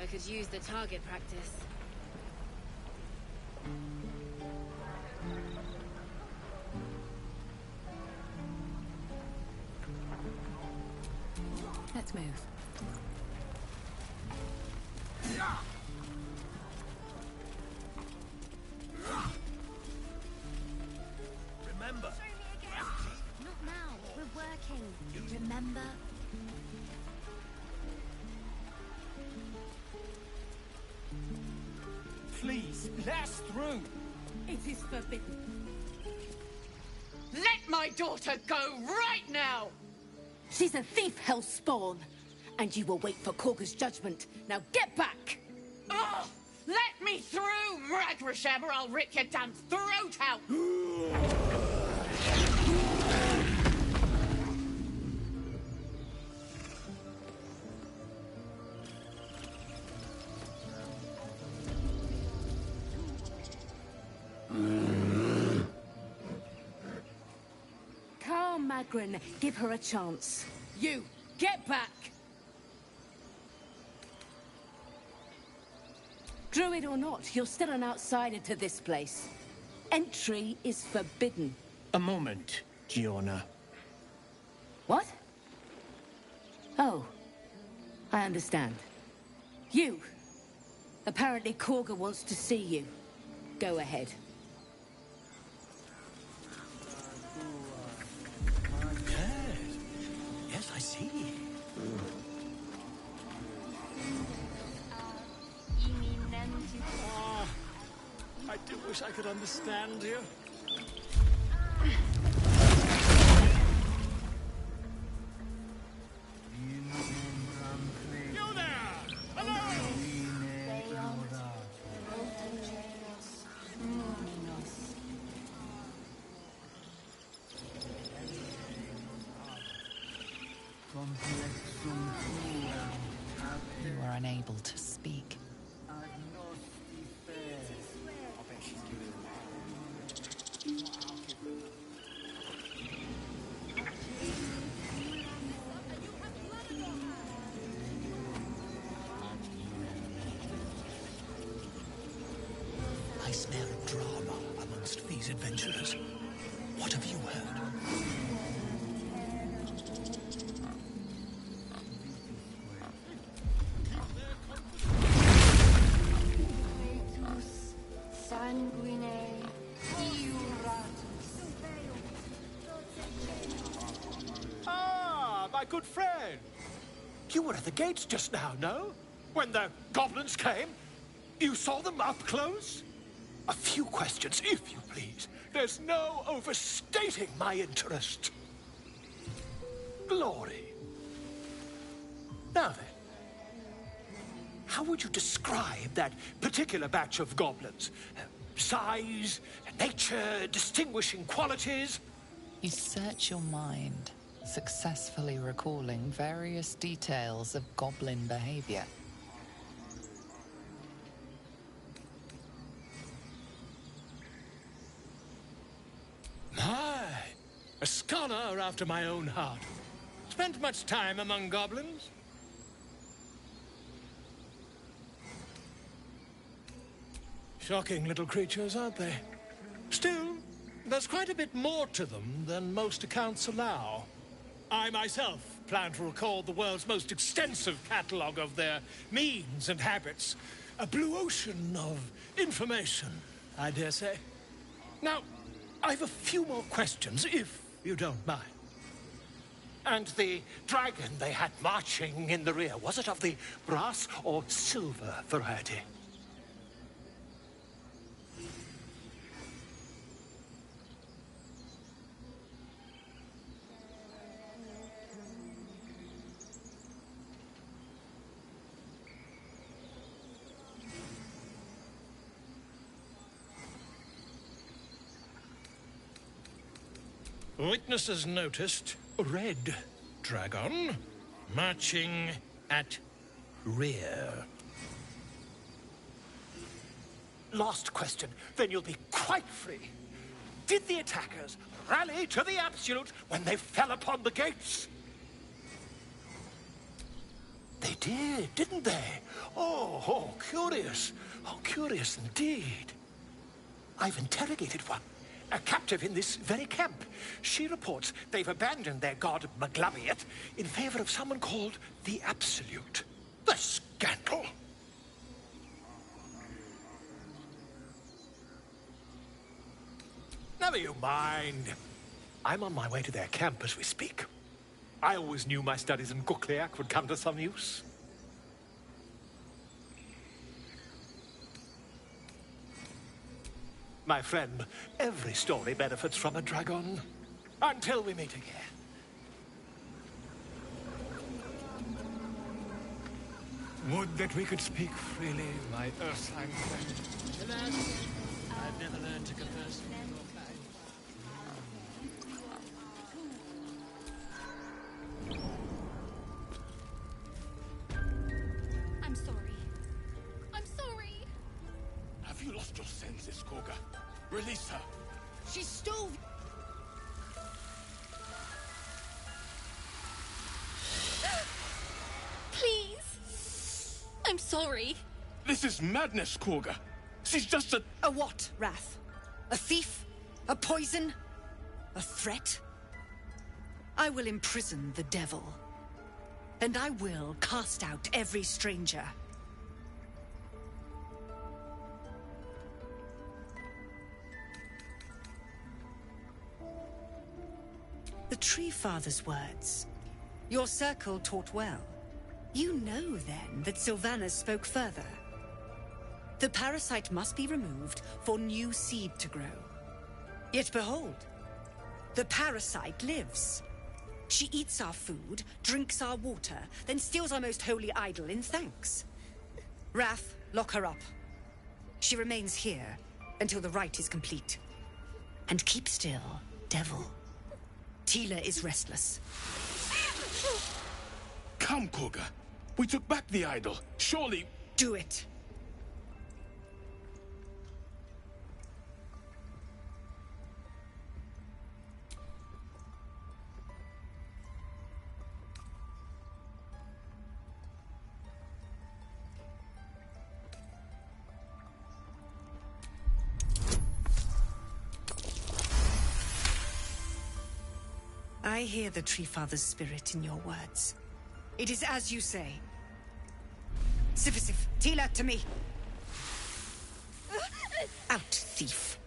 I could use the target practice. Let's move. Remember. Not now. We're working. Remember? Please, let us through. It is forbidden. Let my daughter go right now! She's a thief, hellspawn. And you will wait for Korga's judgment. Now get back! Oh! Let me through, Ragrasham, or I'll rip your damn throat out! Calm, Magrin. Give her a chance. You, get back! Druid or not, you're still an outsider to this place. Entry is forbidden. A moment, Giona. What? Oh, I understand. You. Apparently Korga wants to see you. Go ahead. Yes, I see. Ah, I do wish I could understand you. You there! Hello! You were unable to speak. I smell drama amongst these adventurers. What have you heard? Ah, my good friend. You were at the gates just now, no? When the goblins came? You saw them up close? A few questions, if you please. There's no overstating my interest. Glory. Now then, how would you describe that particular batch of goblins? Size, nature, distinguishing qualities? You search your mind, successfully recalling various details of goblin behavior. My, a scholar after my own heart. Spent much time among goblins? Shocking little creatures, aren't they? Still, there's quite a bit more to them than most accounts allow. I myself plan to record the world's most extensive catalogue of their means and habits. A blue ocean of information, I dare say. Now, I've a few more questions, if you don't mind. And the dragon they had marching in the rear, was it of the brass or silver variety? Witnesses noticed red dragon marching at rear. Last question, then you'll be quite free. Did the attackers rally to the absolute when they fell upon the gates? They did, didn't they? Oh, curious. Oh, curious indeed. I've interrogated one. A captive in this very camp. She reports they've abandoned their god Maglabiat in favor of someone called the Absolute. The scandal! Never you mind. I'm on my way to their camp as we speak. I always knew my studies in Gukliak would come to some use. My friend, every story benefits from a dragon. Until we meet again. Would that we could speak freely, my Earthline friend. Alas, I've never learned to converse with your kind. I'm sorry. I'm sorry. Have you lost your senses, Korga? Release her. She's still... Please. I'm sorry. This is madness, Korga. She's just a... A what, Wrath? A thief? A poison? A threat? I will imprison the devil. And I will cast out every stranger. The Tree Father's words. Your circle taught well. You know, then, that Sylvanas spoke further. The parasite must be removed for new seed to grow. Yet behold, the parasite lives. She eats our food, drinks our water, then steals our most holy idol in thanks. Wrath, lock her up. She remains here until the rite is complete. And keep still, devil. Tila is restless. Come, Korga. We took back the idol. Surely... Do it. I hear the Tree Father's spirit in your words. It is as you say. Sifisif, Tila, to me. Out, thief.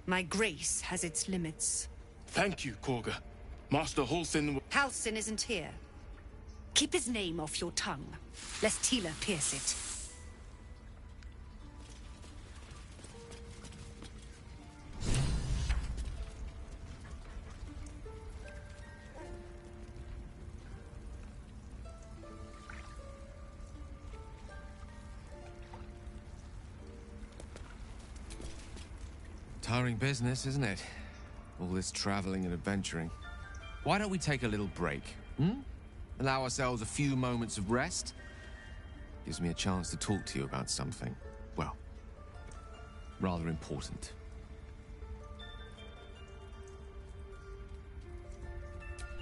My grace has its limits. Thank you, Korga. Master Halsin... Halsin isn't here. Keep his name off your tongue, lest Tila pierce it. Tiring business, isn't it? All this traveling and adventuring. Why don't we take a little break, hmm? Allow ourselves a few moments of rest? Gives me a chance to talk to you about something, well, rather important.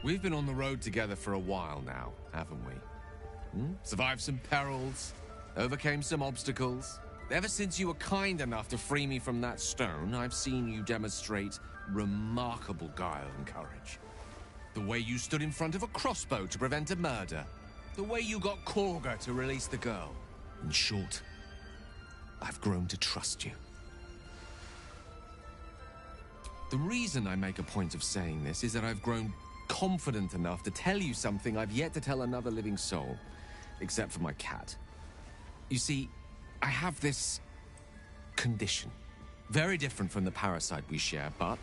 We've been on the road together for a while now, haven't we? Survived some perils, overcame some obstacles. Ever since you were kind enough to free me from that stone, I've seen you demonstrate remarkable guile and courage. The way you stood in front of a crossbow to prevent a murder. The way you got Korga to release the girl. In short, I've grown to trust you. The reason I make a point of saying this is that I've grown confident enough to tell you something I've yet to tell another living soul, except for my cat. You see, I have this condition. Very different from the parasite we share, but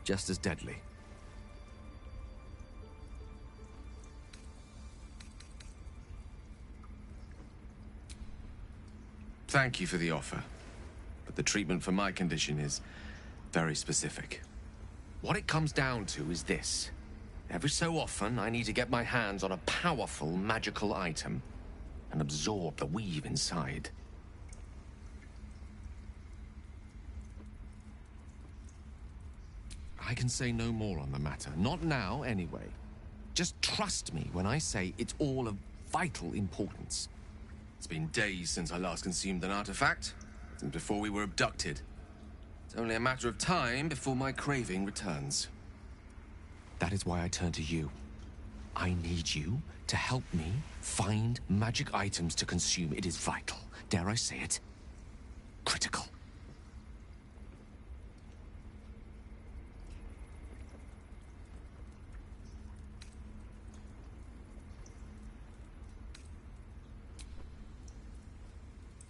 just as deadly. Thank you for the offer, but the treatment for my condition is very specific. What it comes down to is this. Every so often, I need to get my hands on a powerful magical item and absorb the weave inside. I can say no more on the matter. Not now, anyway. Just trust me when I say it's all of vital importance. It's been days since I last consumed an artifact, since before we were abducted. It's only a matter of time before my craving returns. That is why I turn to you. I need you to help me find magic items to consume. It is vital. Dare I say it? Critical.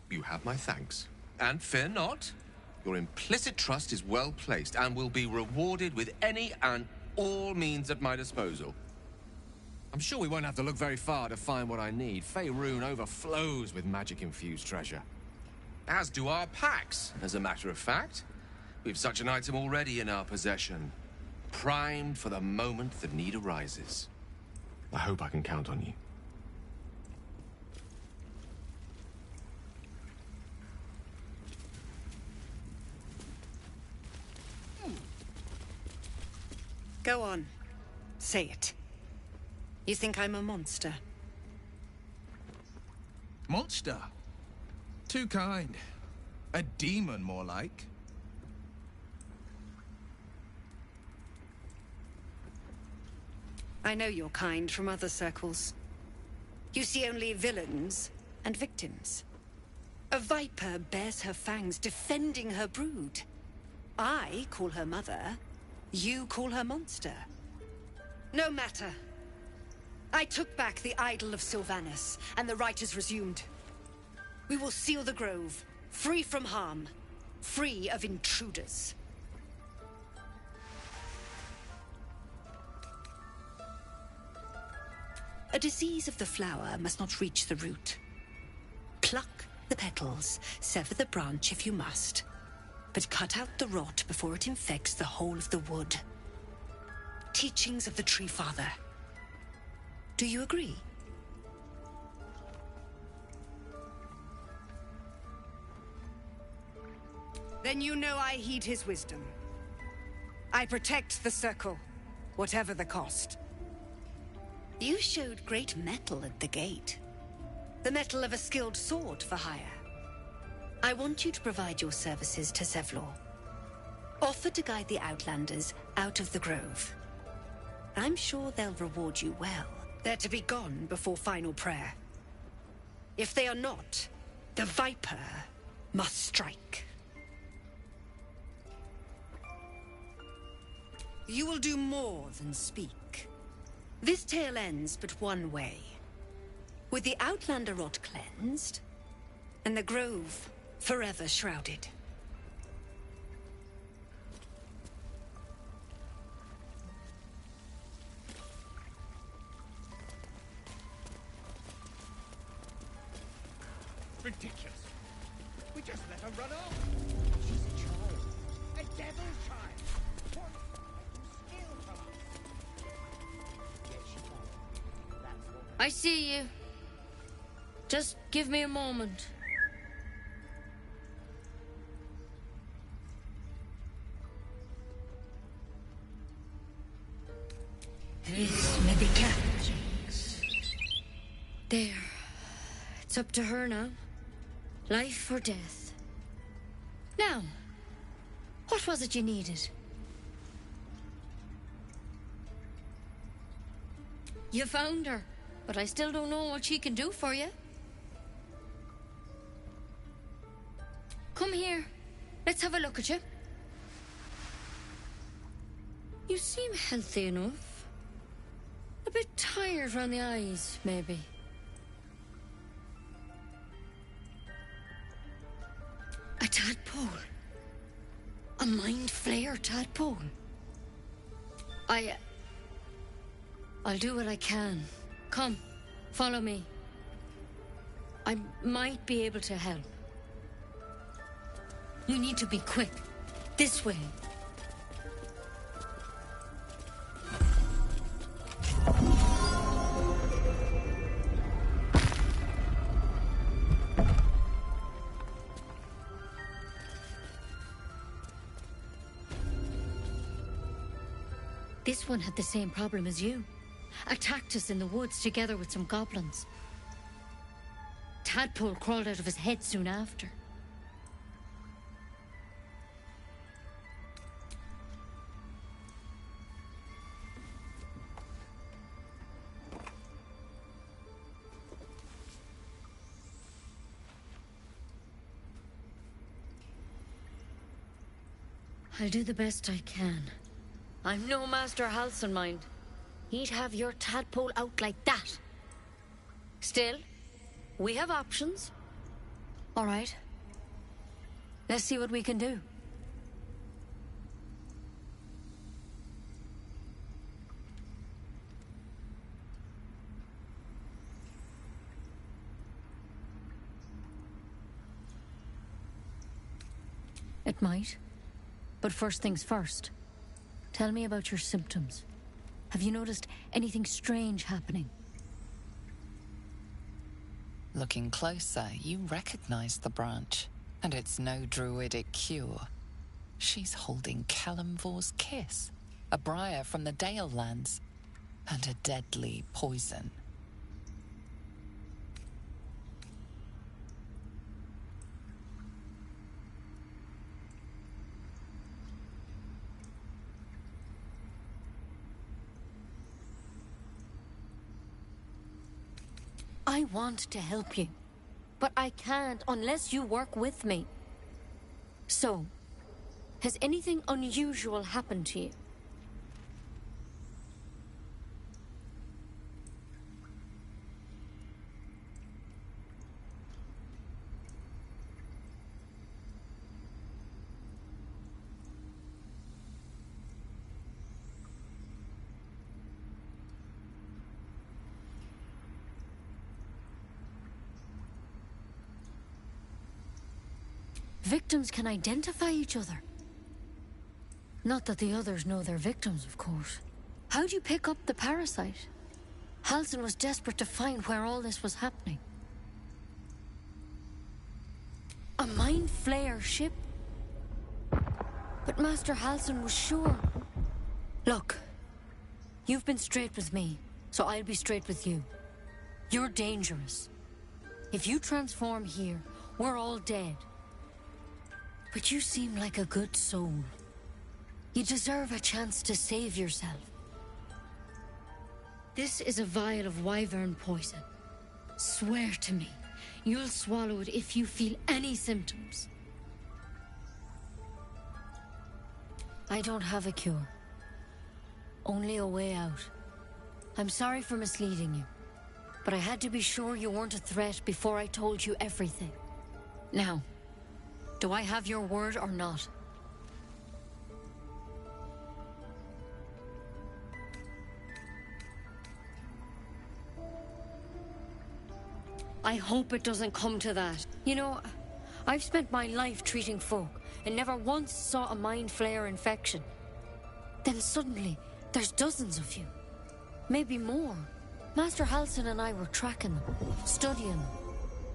You have my thanks. And fear not. Your implicit trust is well placed and will be rewarded with any and all means at my disposal. I'm sure we won't have to look very far to find what I need. Faerun overflows with magic-infused treasure. As do our packs, as a matter of fact. We've such an item already in our possession. Primed for the moment the need arises. I hope I can count on you. Go on. Say it. You think I'm a monster? Monster? Too kind. A demon, more like. I know your kind from other circles. You see only villains and victims. A viper bears her fangs defending her brood. I call her mother. You call her monster. No matter. I took back the idol of Sylvanas, and the rite is resumed. We will seal the grove, free from harm, free of intruders. A disease of the flower must not reach the root. Pluck the petals, sever the branch if you must, but cut out the rot before it infects the whole of the wood. Teachings of the Tree Father. Do you agree? Then you know I heed his wisdom. I protect the circle, whatever the cost. You showed great mettle at the gate. The mettle of a skilled sword for hire. I want you to provide your services to Zevlor. Offer to guide the Outlanders out of the grove. I'm sure they'll reward you well. They're to be gone before final prayer. If they are not, the Viper must strike. You will do more than speak. This tale ends but one way. With the Outlander rot cleansed, and the grove forever shrouded. Ridiculous. We just let her run off. She's a child. A devil child. What steal from us? Yes, she can. That's what... I see you. Just give me a moment. This may be kept. There. It's up to her now. Life or death. Now, what was it you needed? You found her, but I still don't know what she can do for you. Come here. Let's have a look at you. You seem healthy enough. A bit tired around the eyes, maybe. A tadpole. A mind flayer tadpole. I'll do what I can. Come, follow me. I might be able to help. You need to be quick. This way. This one had the same problem as you. Attacked us in the woods together with some goblins. Tadpole crawled out of his head soon after. I'll do the best I can. I'm no Master Halcyon, mind. He'd have your tadpole out like that. Still, we have options. All right. Let's see what we can do. It might. But first things first. Tell me about your symptoms. Have you noticed anything strange happening? Looking closer, you recognize the branch, and it's no druidic cure. She's holding Kalimvor's kiss, a briar from the Dale lands, and a deadly poison. I want to help you, but I can't unless you work with me. So, has anything unusual happened to you? Victims can identify each other. Not that the others know they're victims, of course. How'd you pick up the parasite? Halsin was desperate to find where all this was happening. A Mind Flayer ship? But Master Halsin was sure. Look, you've been straight with me, so I'll be straight with you. You're dangerous. If you transform here, we're all dead. But you seem like a good soul. You deserve a chance to save yourself. This is a vial of wyvern poison. Swear to me, you'll swallow it if you feel any symptoms. I don't have a cure. Only a way out. I'm sorry for misleading you, but I had to be sure you weren't a threat before I told you everything. Now, do I have your word or not? I hope it doesn't come to that. You know, I've spent my life treating folk and never once saw a Mind Flayer infection. Then suddenly, there's dozens of you. Maybe more. Master Halsin and I were tracking them, studying them,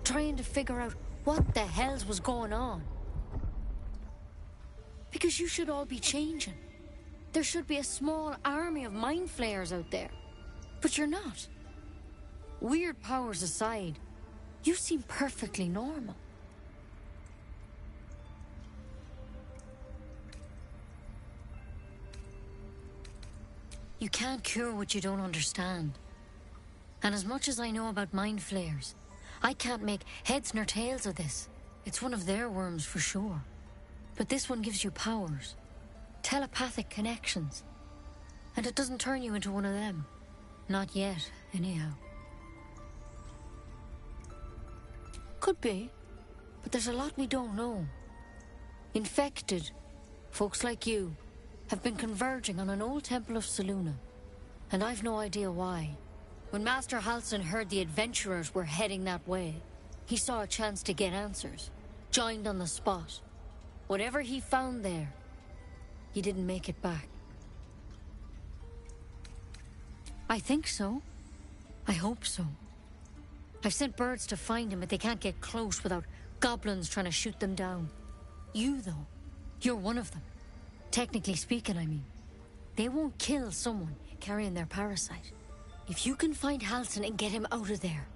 trying to figure out what the hells was going on. Because you should all be changing. There should be a small army of Mind Flayers out there. But you're not. Weird powers aside, you seem perfectly normal. You can't cure what you don't understand. And as much as I know about Mind Flayers, I can't make heads nor tails of this. It's one of their worms for sure. But this one gives you powers. Telepathic connections. And it doesn't turn you into one of them. Not yet, anyhow. Could be. But there's a lot we don't know. Infected, folks like you, have been converging on an old temple of Selûne. And I've no idea why. When Master Halsin heard the adventurers were heading that way, he saw a chance to get answers. Joined on the spot. Whatever he found there, he didn't make it back. I think so. I hope so. I've sent birds to find him, but they can't get close without goblins trying to shoot them down. You, though, you're one of them. Technically speaking, I mean. They won't kill someone carrying their parasite. If you can find Halsin and get him out of there,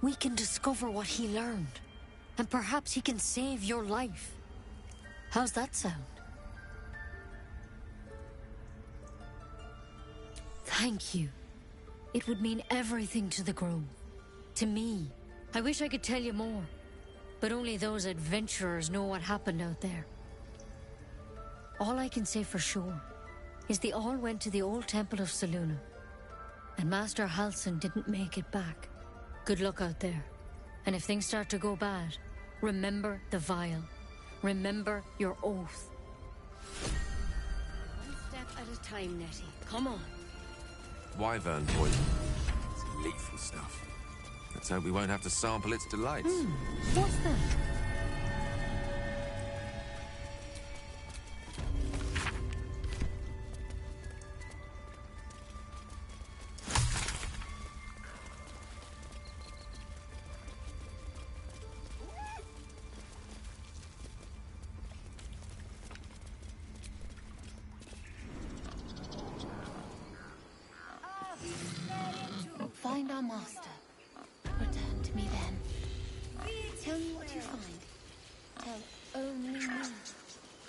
we can discover what he learned. And perhaps he can save your life. How's that sound? Thank you. It would mean everything to the Grove. To me. I wish I could tell you more. But only those adventurers know what happened out there. All I can say for sure is they all went to the old temple of Selûne. And Master Halsin didn't make it back. Good luck out there. And if things start to go bad, remember the vial. Remember your oath. One step at a time, Nettie. Come on. Wyvern poison. It's lethal stuff. Let's hope we won't have to sample its delights. What's that? our master. Return to me then. Tell me what you find. Tell only me.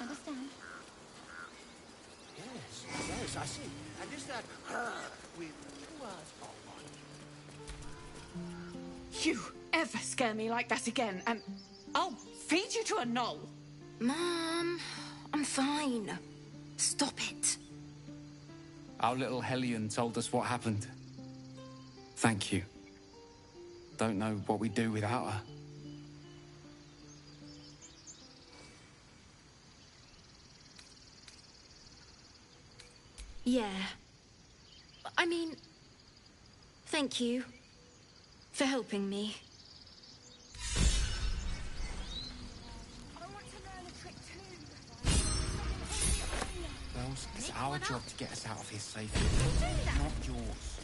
Understand? Yes, I see. And is that her with two eyes? Oh, You ever scare me like that again, and I'll feed you to a knoll. Mom, I'm fine. Stop it. Our little Hellion told us what happened. Thank you. Don't know what we'd do without her. Yeah. I mean, thank you for helping me. Girls, it's our job to get us out of here safely, not yours.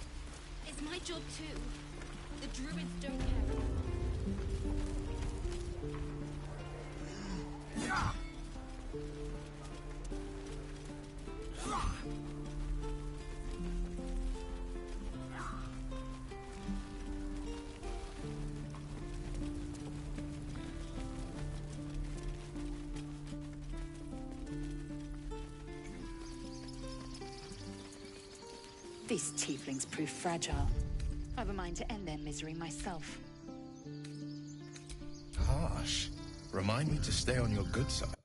It's my job too. The druids don't care. These tieflings prove fragile. I've a mind to end their misery myself. Harsh. Remind me to stay on your good side.